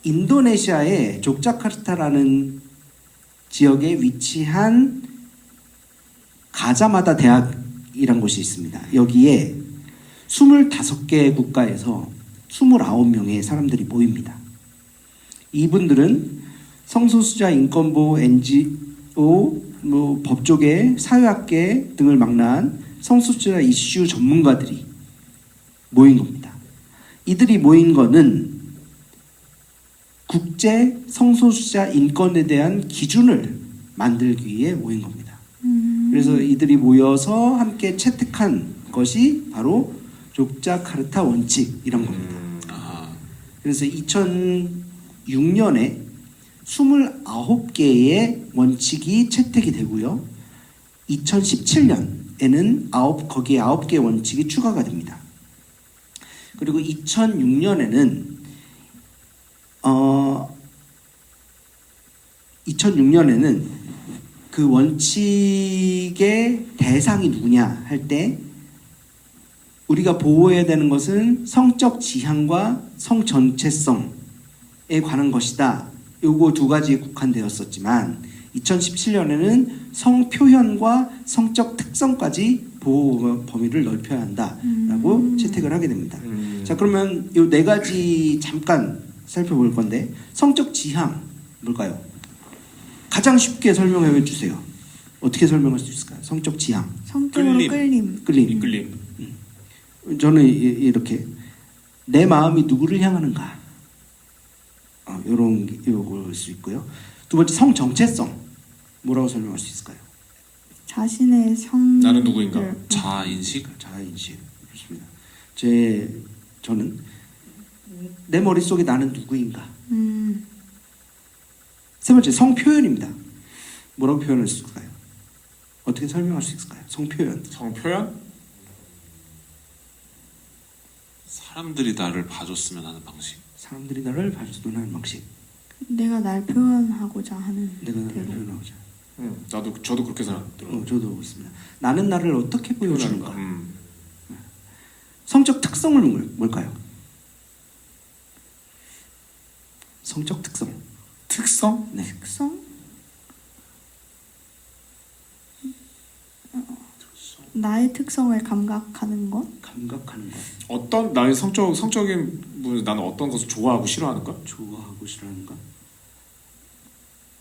인도네시아의 족자카르타라는 지역에 위치한 가자마다 대학이란 곳이 있습니다. 여기에 25개 국가에서 29명의 사람들이 모입니다. 이분들은 성소수자 인권보호 NGO, 법조계, 사회학계 등을 망라한 성소수자 이슈 전문가들이 모인 겁니다. 이들이 모인 거는 국제 성소수자 인권에 대한 기준을 만들기 위해 모인 겁니다. 그래서 이들이 모여서 함께 채택한 것이 바로 족자카르타 원칙 이런 겁니다. 그래서 2006년에 29개의 원칙이 채택이 되고요. 2017년에는 거기에 9개 원칙이 추가가 됩니다. 그리고 2006년에는 그 원칙의 대상이 누구냐 할 때 우리가 보호해야 되는 것은 성적 지향과 성 전체성에 관한 것이다. 요거 두 가지에 국한되었었지만 2017년에는 성 표현과 성적 특성까지 보호 범위를 넓혀야 한다라고 채택을 하게 됩니다. 자, 그러면 요 네 가지 잠깐 살펴볼 건데 성적 지향 뭘까요? 가장 쉽게 설명해 주세요. 어떻게 설명할 수 있을까요? 성적 지향. 성적으로 끌림. 끌림. 이끌림. 저는 이렇게 내 마음이 누구를 향하는가 이런 요걸 수 있고요. 두 번째 성 정체성 뭐라고 설명할 수 있을까요? 자신의 성. 나는 누구인가? 자아인식? 자아인식 좋습니다. 저는 내 머릿속에 나는 누구인가. 세 번째 성 표현입니다. 뭐라고 표현할 수 있을까요? 어떻게 설명할 수 있을까요? 성 표현. 성 표현? 사람들이 나를 봐줬으면 하는 방식. 사람들이 나를 봐주는 하는 방식. 내가 날 표현하고자 하는 내가 나를 대로. 표현하고자. 저도 그렇게 생각들어요. 저도 그렇습니다. 나는 나를 어떻게 보여주는가. 음. 성적 특성은 뭘까요? 성적 특성. 특성? 네. 특성? 나의 특성을 감각하는 것? 감각하는 것. 어떤 나의 성적인 부분 나는 어떤 것을 좋아하고 싫어하는가? 좋아하고 싫어하는 것.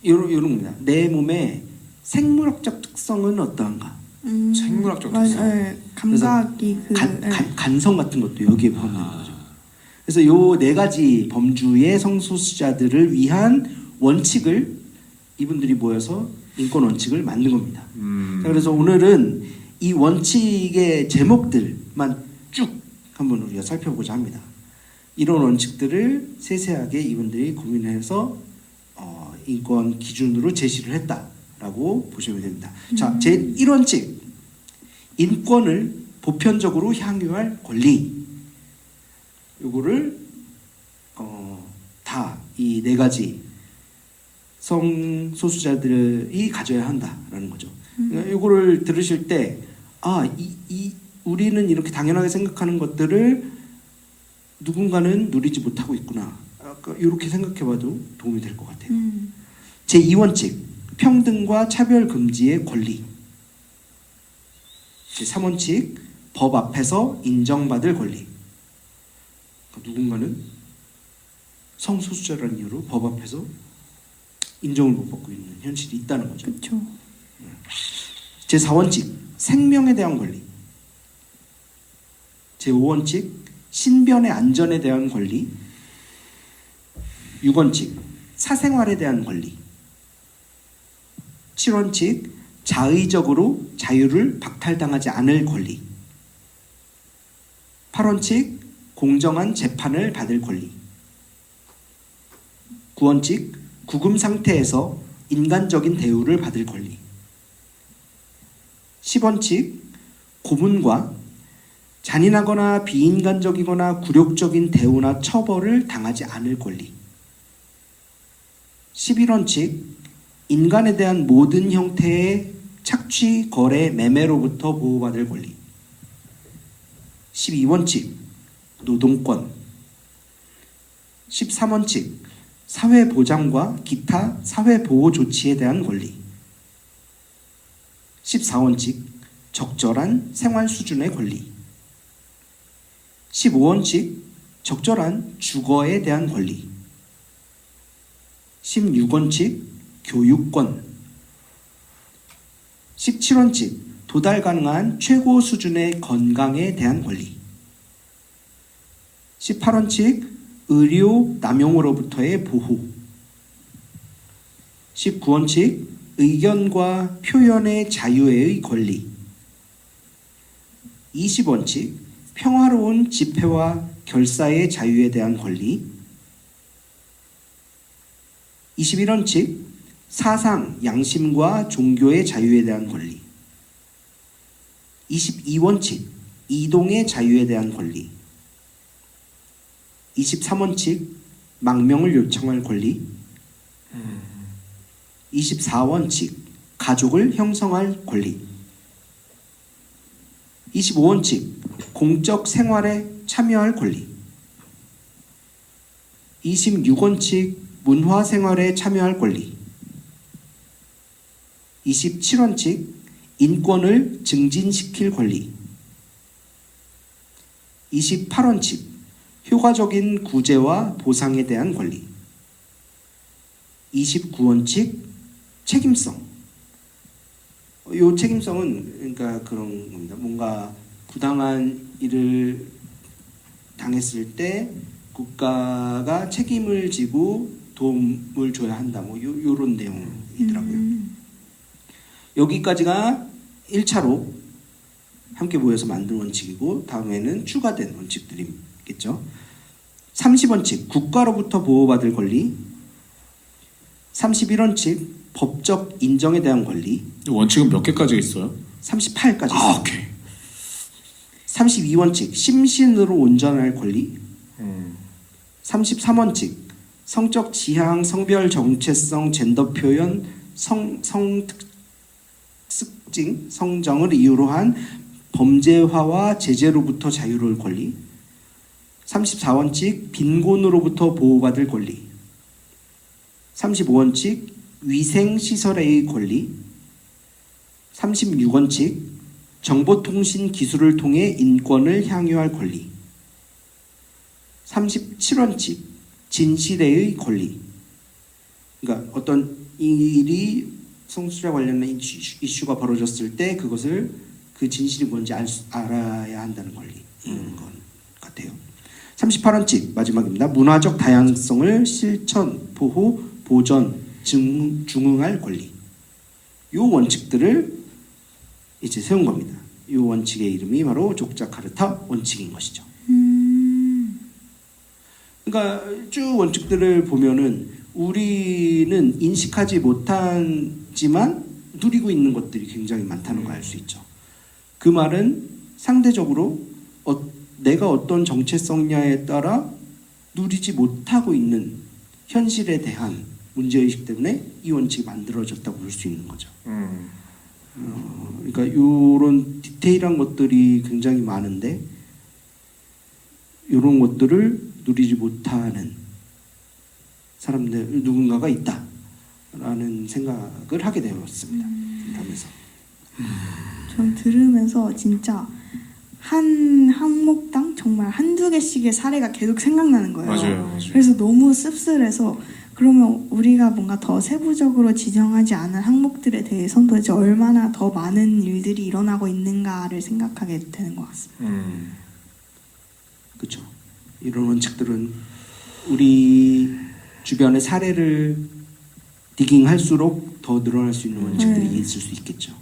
이런 겁니다. 내 몸의 생물학적 특성은 어떠한가? 생물학적 맞- 특성. 예, 감각이 그 간성 같은 것도 여기에 포함되는 거죠. 그래서 요 네 가지 범주의 성소수자들을 위한 원칙을 이분들이 모여서 인권 원칙을 만든 겁니다. 자, 그래서 오늘은 이 원칙의 제목들만 쭉 한번 우리가 살펴보고자 합니다. 이런 원칙들을 세세하게 이분들이 고민해서 인권 기준으로 제시를 했다라고 보시면 됩니다. 자, 제 1원칙 인권을 보편적으로 향유할 권리. 요거를 다 이 네 가지 성소수자들이 가져야 한다라는 거죠. 그러니까 요거를 들으실 때 우리는 이렇게 당연하게 생각하는 것들을 누군가는 누리지 못하고 있구나. 이렇게 생각해봐도 도움이 될 것 같아요. 제 2원칙 평등과 차별 금지의 권리. 제 3원칙 법 앞에서 인정받을 권리. 누군가는 성소수자라는 이유로 법 앞에서 인정을 못 받고 있는 현실이 있다는 거죠. 그렇죠. 제 4원칙 생명에 대한 권리. 제 5원칙 신변의 안전에 대한 권리. 6원칙 사생활에 대한 권리. 7원칙 자의적으로 자유를 박탈당하지 않을 권리. 8원칙 공정한 재판을 받을 권리. 9원칙 구금 상태에서 인간적인 대우를 받을 권리. 10원칙 고문과 잔인하거나 비인간적이거나 굴욕적인 대우나 처벌을 당하지 않을 권리. 11원칙 인간에 대한 모든 형태의 착취, 거래, 매매로부터 보호받을 권리. 12원칙 노동권. 13원칙 사회보장과 기타 사회보호 조치에 대한 권리. 14원칙 적절한 생활 수준의 권리. 15원칙 적절한 주거에 대한 권리. 16원칙 교육권. 17원칙 도달 가능한 최고 수준의 건강에 대한 권리. 18원칙 의료 남용으로부터의 보호. 19원칙 의견과 표현의 자유의 권리. 20원칙 평화로운 집회와 결사의 자유에 대한 권리. 21원칙 사상, 양심과 종교의 자유에 대한 권리. 22원칙 이동의 자유에 대한 권리. 23원칙 망명을 요청할 권리. 24원칙 가족을 형성할 권리. 25원칙 공적 생활에 참여할 권리. 26원칙 문화 생활에 참여할 권리. 27원칙 인권을 증진시킬 권리. 28원칙 효과적인 구제와 보상에 대한 권리. 29원칙 책임성. 이 책임성은 그러니까 그런 겁니다. 뭔가 부당한 일을 당했을 때 국가가 책임을 지고 도움을 줘야 한다. 뭐 요런 내용이더라고요. 여기까지가 1차로 함께 모여서 만든 원칙이고 다음에는 추가된 원칙들이겠죠. 30원칙 국가로부터 보호받을 권리. 31원칙 법적 인정에 대한 권리. 원칙은 몇 개까지 있어요? 38까지 아, 있습니다. 오케이. 32원칙 심신으로 온전할 권리. 33원칙 성적 지향, 성별 정체성, 젠더 표현, 성특징, 성정을 이유로 한 범죄화와 제재로부터 자유로울 권리. 34원칙 빈곤으로부터 보호받을 권리. 35원칙 위생시설의 권리. 36원칙 정보통신 기술을 통해 인권을 향유할 권리. 37원칙 진실의 권리. 그러니까 어떤 일이 성수자 관련된 이슈가 벌어졌을 때 그것을 그 진실이 뭔지 알아야 한다는 권리인 것 같아요. 38원칙 마지막입니다. 문화적 다양성을 실천, 보호, 보전, 중응할 권리. 이 원칙들을 이제 세운 겁니다. 이 원칙의 이름이 바로 족자카르타 원칙인 것이죠. 그러니까 쭉 원칙들을 보면은 우리는 인식하지 못하지만 누리고 있는 것들이 굉장히 많다는 걸 알 수 있죠. 그 말은 상대적으로 내가 어떤 정체성냐에 따라 누리지 못하고 있는 현실에 대한 문제의식 때문에 이 원칙이 만들어졌다고 볼 수 있는 거죠. 그러니까 이런 디테일한 것들이 굉장히 많은데 이런 것들을 누리지 못하는 사람들 누군가가 있다라는 생각을 하게 되었습니다. 그러면서 전 들으면서 진짜 한 항목당 정말 한두 개씩의 사례가 계속 생각나는 거예요. 맞아요. 그래서 너무 씁쓸해서 그러면 우리가 뭔가 더 세부적으로 지정하지 않은 항목들에 대해서는 도대체 얼마나 더 많은 일들이 일어나고 있는가를 생각하게 되는 것 같습니다. 그렇죠. 이런 원칙들은 우리 주변의 사례를 디깅할수록 더 늘어날 수 있는 원칙들이 있을 수 있겠죠.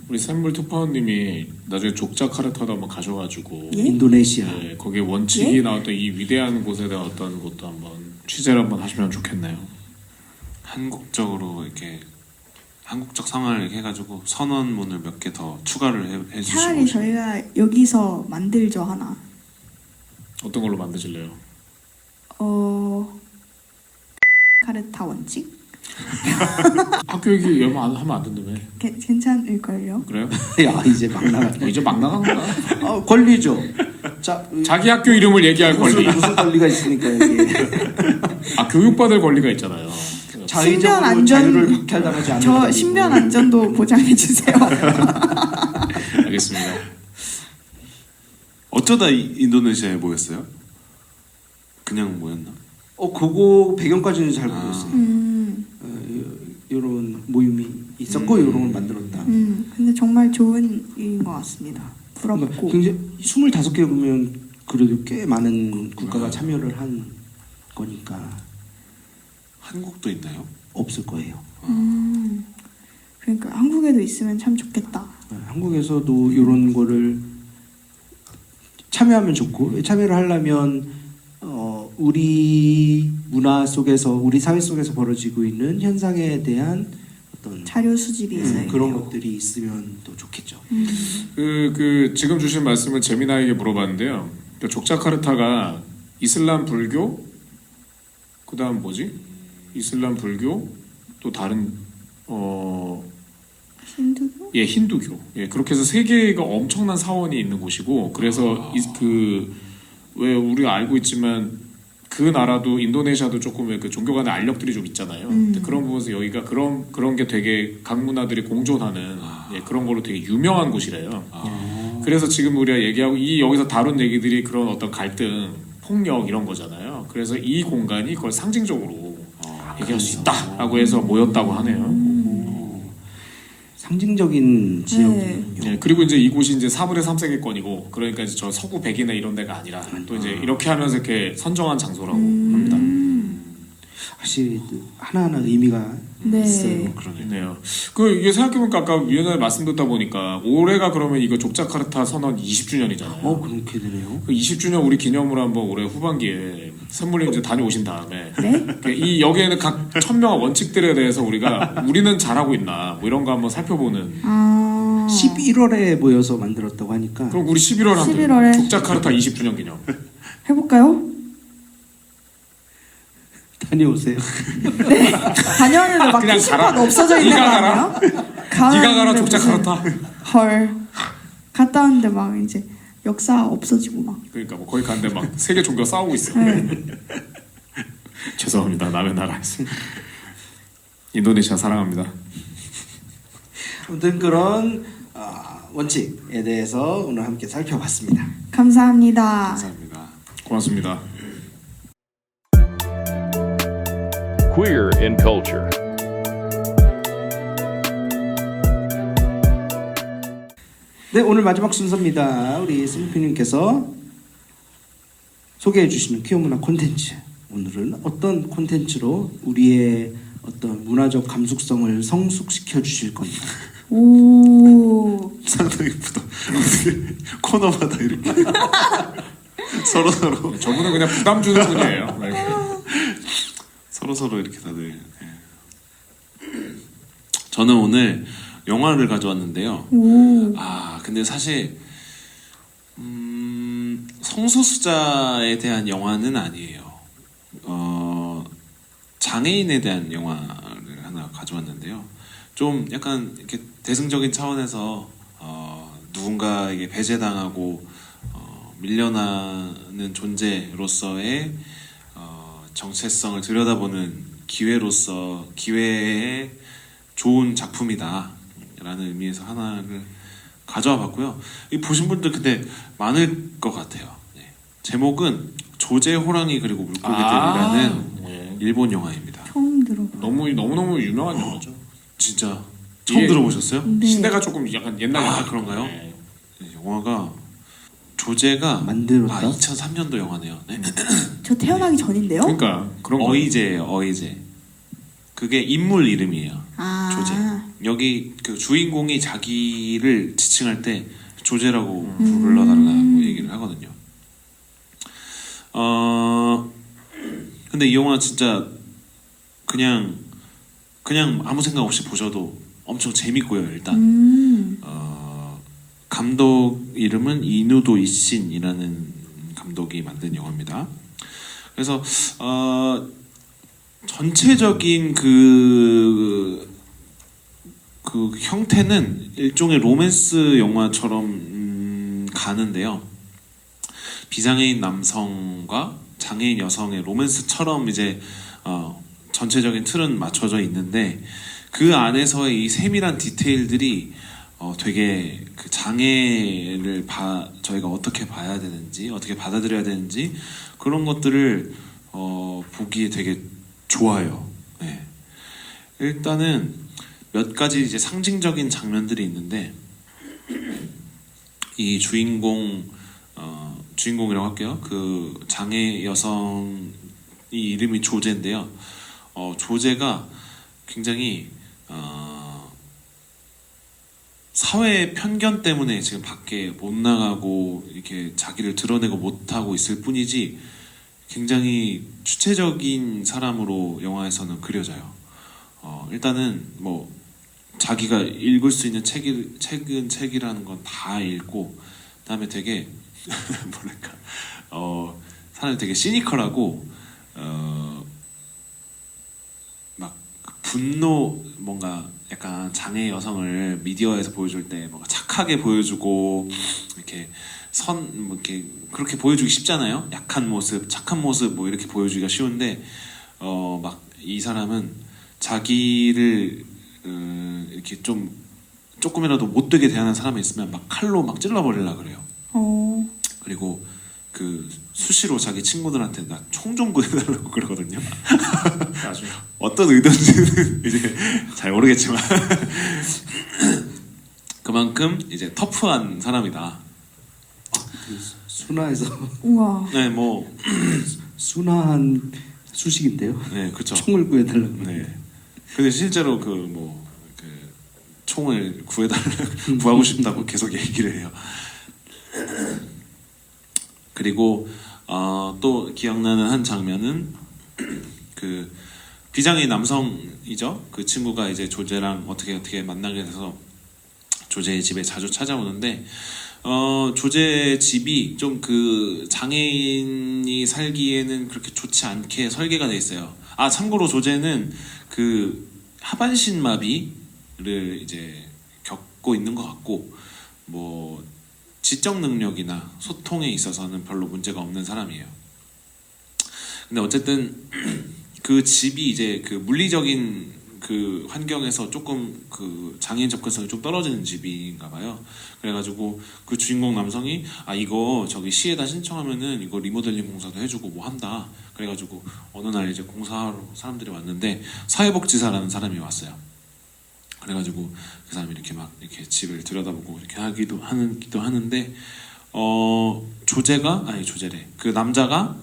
우리 샘물 투파원님이 나중에 족자카르타도 한번 가셔가지고 예? 인도네시아. 네, 거기에 원칙이 예? 나왔던 이 위대한 곳에 대한 어떤 것도 한번 취재를 한번 하시면 좋겠네요. 한국적으로 이렇게 한국적 상황을 이렇게 해가지고 선언문을 몇 개 더 추가를 해주시고 차라리 저희가 여기서 만들죠 하나. 어떤 걸로 만드실래요? 카르타 원칙? 학교 얘기 얼마 하면 안 된다며. 괜찮을걸요? 그래요? 야 이제 막 나갔다. 이제 막 나간 거야. 권리죠. 자, 자기 학교 이름을 얘기할 권리. 무슨 권리가 있습니까 여기? 아, 교육받을 권리가 있잖아요. 자의적으로 자유를 박탈당하지 않는. 저 신변 안전도 보장해 주세요. 알겠습니다. 어쩌다 인도네시아에 모였어요? 그냥 모였나? 그거 배경까지는 잘 모르겠어요. 이런 모임이 있었고 이런 걸 만들었다. 근데 정말 좋은 일인 것 같습니다. 그러니까 부럽고. 굉장히 25개 보면 그래도 꽤 많은 국가가 참여를 한 거니까 한국도 있나요? 없을 거예요. 그러니까 한국에도 있으면 참 좋겠다. 한국에서도 이런 거를 참여하면 좋고 참여를 하려면 우리 문화 속에서 우리 사회 속에서 벌어지고 있는 현상에 대한 어떤 자료 수집이 있어요. 그런 것들이 있으면 또 좋겠죠. 그 지금 주신 말씀을 재미나에게 물어봤는데요. 그러니까 족자카르타가 이슬람 불교, 그다음 뭐지? 이슬람 불교 또 다른 힌두교? 예, 힌두교. 예, 그렇게 해서 세 개가 엄청난 사원이 있는 곳이고, 그래서 왜 우리가 알고 있지만 그 나라도 인도네시아도 조금의 그 종교 간의 알력들이 좀 있잖아요. 근데 그런 부분에서 여기가 그런 게 되게 각 문화들이 공존하는 예, 그런 걸로 되게 유명한 곳이래요. 그래서 지금 우리가 얘기하고 여기서 다룬 얘기들이 그런 어떤 갈등, 폭력 이런 거잖아요. 그래서 이 공간이 그걸 상징적으로 얘기할 수 있다라고 해서 모였다고 하네요. 상징적인 지역이군요. 네, 그리고 이제 이곳이 이제 4분의 3세계권이고, 그러니까 이제 저 서구 백이나 이런 데가 아니라 또 이제 이렇게 하면서 이렇게 선정한 장소라고 합니다. 확실히 하나하나 의미가 네. 있어요. 그러네요. 이게 생각해보니까 아까 위원장이 말씀드렸다 보니까 올해가 그러면 이거 족자카르타 선언 20주년이잖아요. 그렇게 되네요. 그 20주년 우리 기념으로 한번 올해 후반기에 샘물림 이제 다녀오신 다음에 네? 이 여기에는 각 천명한 원칙들에 대해서 우리는 잘하고 있나 뭐 이런 거 한번 살펴보는. 11월에 모여서 만들었다고 하니까 그럼 우리 11월 한 11월에 족자카르타 20주년 기념. 해볼까요? 다녀오세요. 다녀왔는데 막 그냥 게시판 가라. 없어져 있는 거 네가 아니에요? 네가 가라 무슨- 족자카르타. 헐. 갔다 왔는데 막 이제 역사 없어지고 막. 그러니까 뭐 거기 갔는데 막 세계 종교 싸우고 있어. 네. 죄송합니다. 남의 나라에서. 인도네시아 사랑합니다. 아무튼 그런 원칙에 대해서 오늘 함께 살펴봤습니다. 감사합니다. 감사합니다. 고맙습니다. Queer in Culture. 네, 오늘 마지막 순서입니다. 우리 슬리피님께서 소개해 주시는 퀴어 문화 콘텐츠. 오늘은 어떤 콘텐츠로 우리의 어떤 문화적 감수성을 성숙시켜 주실 건가요? 오. 상당히 부담. 코너마다 이렇게 서로 저분은 그냥 부담 주는 분이에요. 서로 이렇게 다들. 저는 오늘 영화를 가져왔는데요. 오. 근데 사실 성소수자에 대한 영화는 아니에요. 장애인에 대한 영화를 하나 가져왔는데요. 좀 약간 이렇게 대승적인 차원에서 누군가에게 배제당하고 밀려나는 존재로서의 정체성을 들여다보는 기회의 좋은 작품이다라는 의미에서 하나를 가져와 봤고요. 이 보신 분들 근데 많을 것 같아요. 네. 제목은 조제 호랑이 그리고 물고기들이라는 일본 영화입니다. 처음 들어봐. 너무너무 유명한 영화죠. 진짜 처음 예. 들어보셨어요? 네. 시대가 조금 약간 옛날 영화. 그런가요? 네. 네, 영화가 조제가 만들었다? 2003년도 영화네요. 네. 저 태어나기 전인데요? 그러니까 그런 거. 어이제예요. 어이제. 그게 인물 이름이에요. 아. 조제. 여기 그 주인공이 자기를 지칭할 때 조제라고 불러달라고 얘기를 하거든요. 근데 이 영화 진짜 그냥 아무 생각 없이 보셔도 엄청 재밌고요. 일단 감독 이름은 이누도 이신이라는 감독이 만든 영화입니다. 그래서 전체적인 그 형태는 일종의 로맨스 영화처럼 가는데요. 비장애인 남성과 장애인 여성의 로맨스처럼 이제 전체적인 틀은 맞춰져 있는데 그 안에서의 이 세밀한 디테일들이 되게 그 장애를 저희가 어떻게 봐야 되는지 어떻게 받아들여야 되는지 그런 것들을 보기에 되게 좋아요. 네. 일단은 몇 가지 이제 상징적인 장면들이 있는데 이 주인공이라고 할게요. 그 장애 여성이 이름이 조제인데요. 조제가 굉장히 사회의 편견 때문에 지금 밖에 못 나가고 이렇게 자기를 드러내고 못 하고 있을 뿐이지 굉장히 주체적인 사람으로 영화에서는 그려져요. 일단은 뭐 자기가 읽을 수 있는 책이라는 건 다 읽고 그다음에 되게 뭐랄까 사람이 되게 시니컬하고 막 분노 뭔가 약간 장애 여성을 미디어에서 보여줄 때 뭔가 착하게 보여주고 이렇게 뭐 이렇게 그렇게 보여주기 쉽잖아요. 약한 모습, 착한 모습 뭐 이렇게 보여주기가 쉬운데 막 이 사람은 자기를 이렇게 좀 조금이라도 못되게 대하는 사람이 있으면 막 칼로 막 찔러버리려 그래요. 그리고 그 수시로 자기 친구들한테 나 총 좀 구해달라고 그러거든요. 아주 어떤 의도인지는 이제 잘 모르겠지만 그만큼 이제 터프한 사람이다. 순화해서 우와. 네, 뭐 순화한 수식인데요. 네, 그렇죠. 총을 구해달라고. 네. 근데 실제로 그 총을 구하고 싶다고 계속 얘기를 해요. 그리고 또 기억나는 한 장면은 그 비장의 남성이죠. 그 친구가 이제 조제랑 어떻게 만나게 돼서 조제의 집에 자주 찾아오는데 조제의 집이 좀 그 장애인이 살기에는 그렇게 좋지 않게 설계가 돼 있어요. 아, 참고로 조제는 그 하반신 마비를 이제 겪고 있는 것 같고 뭐 지적 능력이나 소통에 있어서는 별로 문제가 없는 사람이에요. 근데 어쨌든 그 집이 이제 그 물리적인 그 환경에서 조금 그 장애인 접근성이 좀 떨어지는 집인가 봐요. 그래가지고 그 주인공 남성이 이거 저기 시에다 신청하면은 이거 리모델링 공사도 해주고 뭐 한다. 그래가지고 어느 날 이제 공사하러 사람들이 왔는데 사회복지사라는 사람이 왔어요. 그래가지고 그 사람이 이렇게 막 이렇게 집을 들여다보고 이렇게 하기도 하는데 조제래. 그 남자가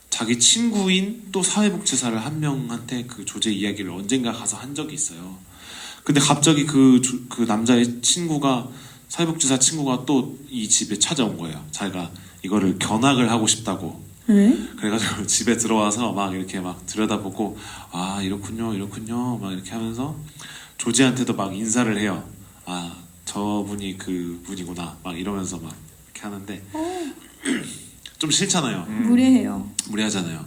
자기 친구인 또 사회복지사를 한 명한테 그 조제 이야기를 언젠가 가서 한 적이 있어요. 근데 갑자기 그 남자의 친구가 사회복지사 친구가 또 이 집에 찾아온 거예요. 자기가 이거를 견학을 하고 싶다고. 그래가지고 집에 들어와서 막 이렇게 막 들여다보고 이렇군요 막 이렇게 하면서 조제한테도 막 인사를 해요. 저분이 그 분이구나 막 이러면서 막 이렇게 하는데 좀 싫잖아요. 무리하잖아요.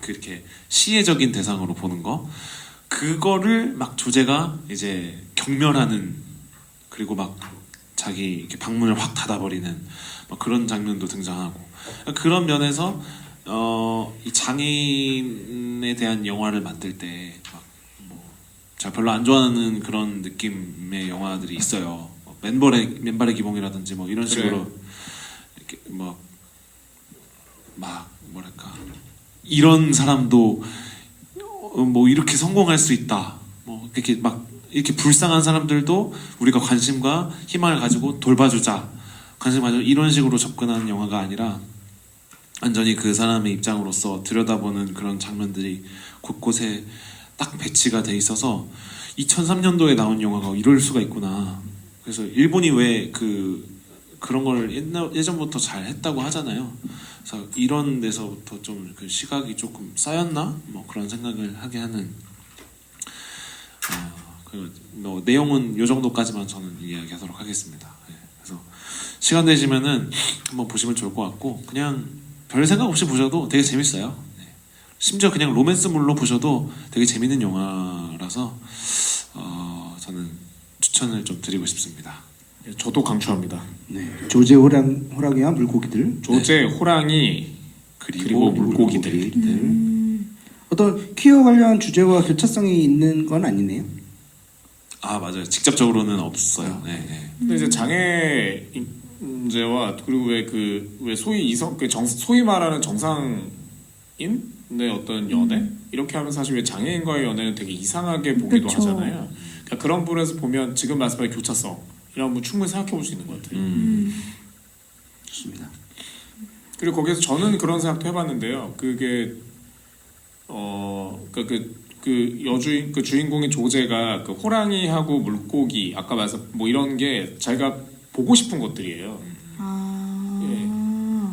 그렇게 시혜적인 대상으로 보는 거 그거를 막 조제가 이제 경멸하는 그리고 막 자기 이렇게 방문을 확 닫아버리는 막 그런 장면도 등장하고 그런 면에서 이 장애인에 대한 영화를 만들 때 제가 별로 안 좋아하는 그런 느낌의 영화들이 있어요. 맨발의 기봉이라든지 뭐 이런 식으로 이렇게 막 뭐랄까 이런 사람도 뭐 이렇게 성공할 수 있다. 뭐 이렇게 막 이렇게 불쌍한 사람들도 우리가 관심과 희망을 가지고 돌봐주자. 관심 가지고 이런 식으로 접근하는 영화가 아니라 완전히 그 사람의 입장으로서 들여다보는 그런 장면들이 곳곳에 딱 배치가 돼 있어서 2003년도에 나온 영화가 이럴 수가 있구나. 그래서 일본이 왜 그런 걸 예전부터 잘 했다고 하잖아요. 그래서 이런 데서부터 좀 그 시각이 조금 쌓였나? 뭐 그런 생각을 하게 하는 뭐 내용은 요 정도까지만 저는 이야기하도록 하겠습니다. 그래서 시간 되시면은 한번 보시면 좋을 것 같고 그냥 별 생각 없이 보셔도 되게 재밌어요. 심지어 그냥 로맨스물로 보셔도 되게 재밌는 영화라서 저는 추천을 좀 드리고 싶습니다. 저도 강추합니다. 네. 조제 호랑이와 물고기들. 조제 호랑이 그리고 물고기들. 어떤 퀴어 관련 주제와 교차성이 있는 건 아니네요. 맞아요. 직접적으로는 없어요. 네. 근데 이제 장애 문제와 그리고 왜 소위 소위 말하는 정상인의 어떤 연애 이렇게 하면 사실 왜 장애인과의 연애는 되게 이상하게 보기도 그쵸. 하잖아요. 그러니까 그런 부분에서 보면 지금 말씀하신 교차성 이런 부 충분히 생각해 볼 수 있는 것 같아요. 좋습니다. 그리고 거기서 저는 그런 생각도 해봤는데요. 그게 그 주인공인 조제가 그 호랑이하고 물고기 아까 말해서 뭐 이런 게 자기가 보고 싶은 것들이에요.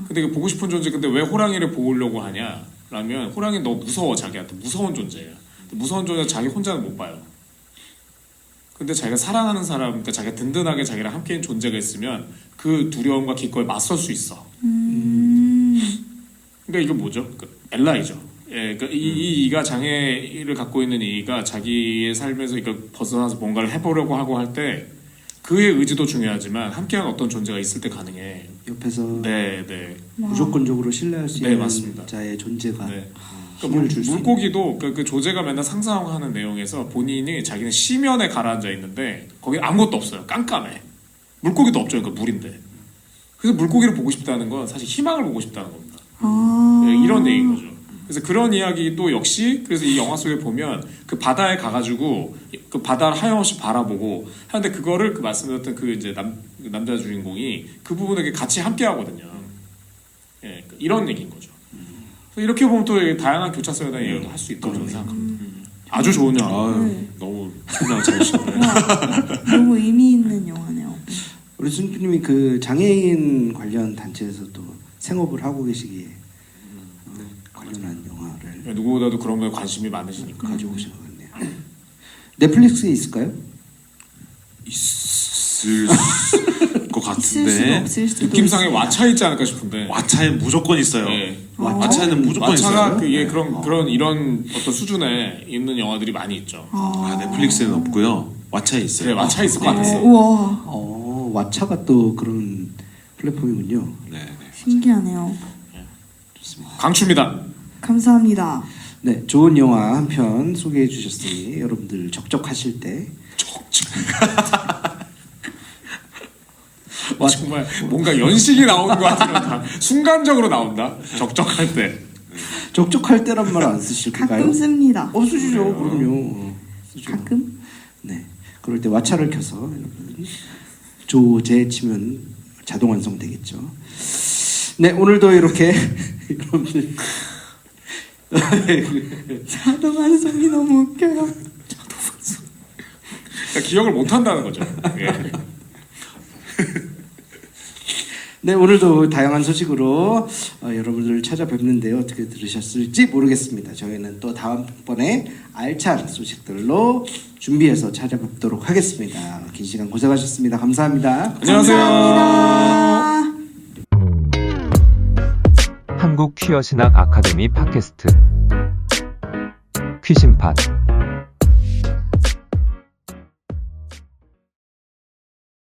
근데 그 보고 싶은 존재 근데 왜 호랑이를 보려고 하냐라면 호랑이 너무 무서워 자기한테 무서운 존재예요. 무서운 존재 자기 혼자는 못 봐요. 근데 자기가 사랑하는 사람, 그러니까 자기가 든든하게 자기랑 함께인 존재가 있으면 그 두려움과 기꺼이 맞설 수 있어. 그러니까 이게 뭐죠? 엘라이죠. 예, 그러니까 이 이가 장애를 갖고 있는 이가 자기의 삶에서 그러니까 벗어나서 뭔가를 해보려고 하고 할 때 그의 의지도 중요하지만 함께하는 어떤 존재가 있을 때 가능해. 옆에서 네, 네, 무조건적으로 신뢰할 수 네, 있는 맞습니다. 자의 존재가 네. 힘을 줄 수 있는. 물고기도 그 조제가 맨날 상상하는 내용에서 본인이 자기는 시면에 가라앉아 있는데 거기 아무것도 없어요. 깜깜해. 물고기도 없죠. 그러니까 물인데. 그래서 물고기를 보고 싶다는 건 사실 희망을 보고 싶다는 겁니다. 네, 이런 얘기인 거죠. 그래서 그런 이야기도 역시 그래서 이 영화 속에 보면 그 바다에 가가지고 그 바다를 하염없이 바라보고 하는데 그거를 그 말씀드렸던 그 이제 남자 주인공이 그 부분에 같이 함께 하거든요. 예, 이런 얘기인 거죠. 그래서 이렇게 보면 또 다양한 교차선에 대한 얘기도 할 수 있다고 저는 생각합니다. 아주 좋은 영화. 아유, 너무 설명 잘하시네. 너무 의미 있는 영화네요. 우리 순주님이 그 장애인 관련 단체에서도 생업을 하고 계시기에 관련한 영화를 예, 누구보다도 그런 거에 관심이 많으시니까. 가져오신 것 같네요. 넷플릭스에 있을까요? 있을 것 있을 수도 같은데 없을 수도 느낌상에 있습니다. 왓챠 있지 않을까 싶은데. 왓챠에 무조건 있어요. 예. 왓챠에는 무조건 왓챠가 있어요. 그게 그런 이런 어떤 수준에 있는 영화들이 많이 있죠. 아, 넷플릭스에는 없고요. 왓챠에 네, 있어요. 왓챠 있을 것 같았어요. 우와, 왓챠가 또 그런 플랫폼이군요. 네, 네. 신기하네요. 강추입니다. 감사합니다. 네, 좋은 영화 한 편 소개해 주셨으니 여러분들 적적하실 때 와, 정말 뭔가 연식이 나오는 것 같은 순간적으로 나온다. 적적할 때. 적적할 때란 말 안 쓰실까요? 가끔 씁니다. 쓰시죠. 그럼요. 쓰죠. 가끔? 네, 그럴 때 왓챠를 켜서 여러분 조제 치면 자동 완성되겠죠. 네, 오늘도 이렇게 여러분들 자동 완성이 너무 웃겨요. 그러니까 기억을 못 한다는 거죠. 예. 네, 오늘도 다양한 소식으로 여러분들을 찾아뵙는데 어떻게 들으셨을지 모르겠습니다. 저희는 또 다음번에 알찬 소식들로 준비해서 찾아뵙도록 하겠습니다. 긴 시간 고생하셨습니다. 감사합니다. 안녕하세요. 감사합니다. 한국 퀴어 신학 아카데미 팟캐스트 퀴심팟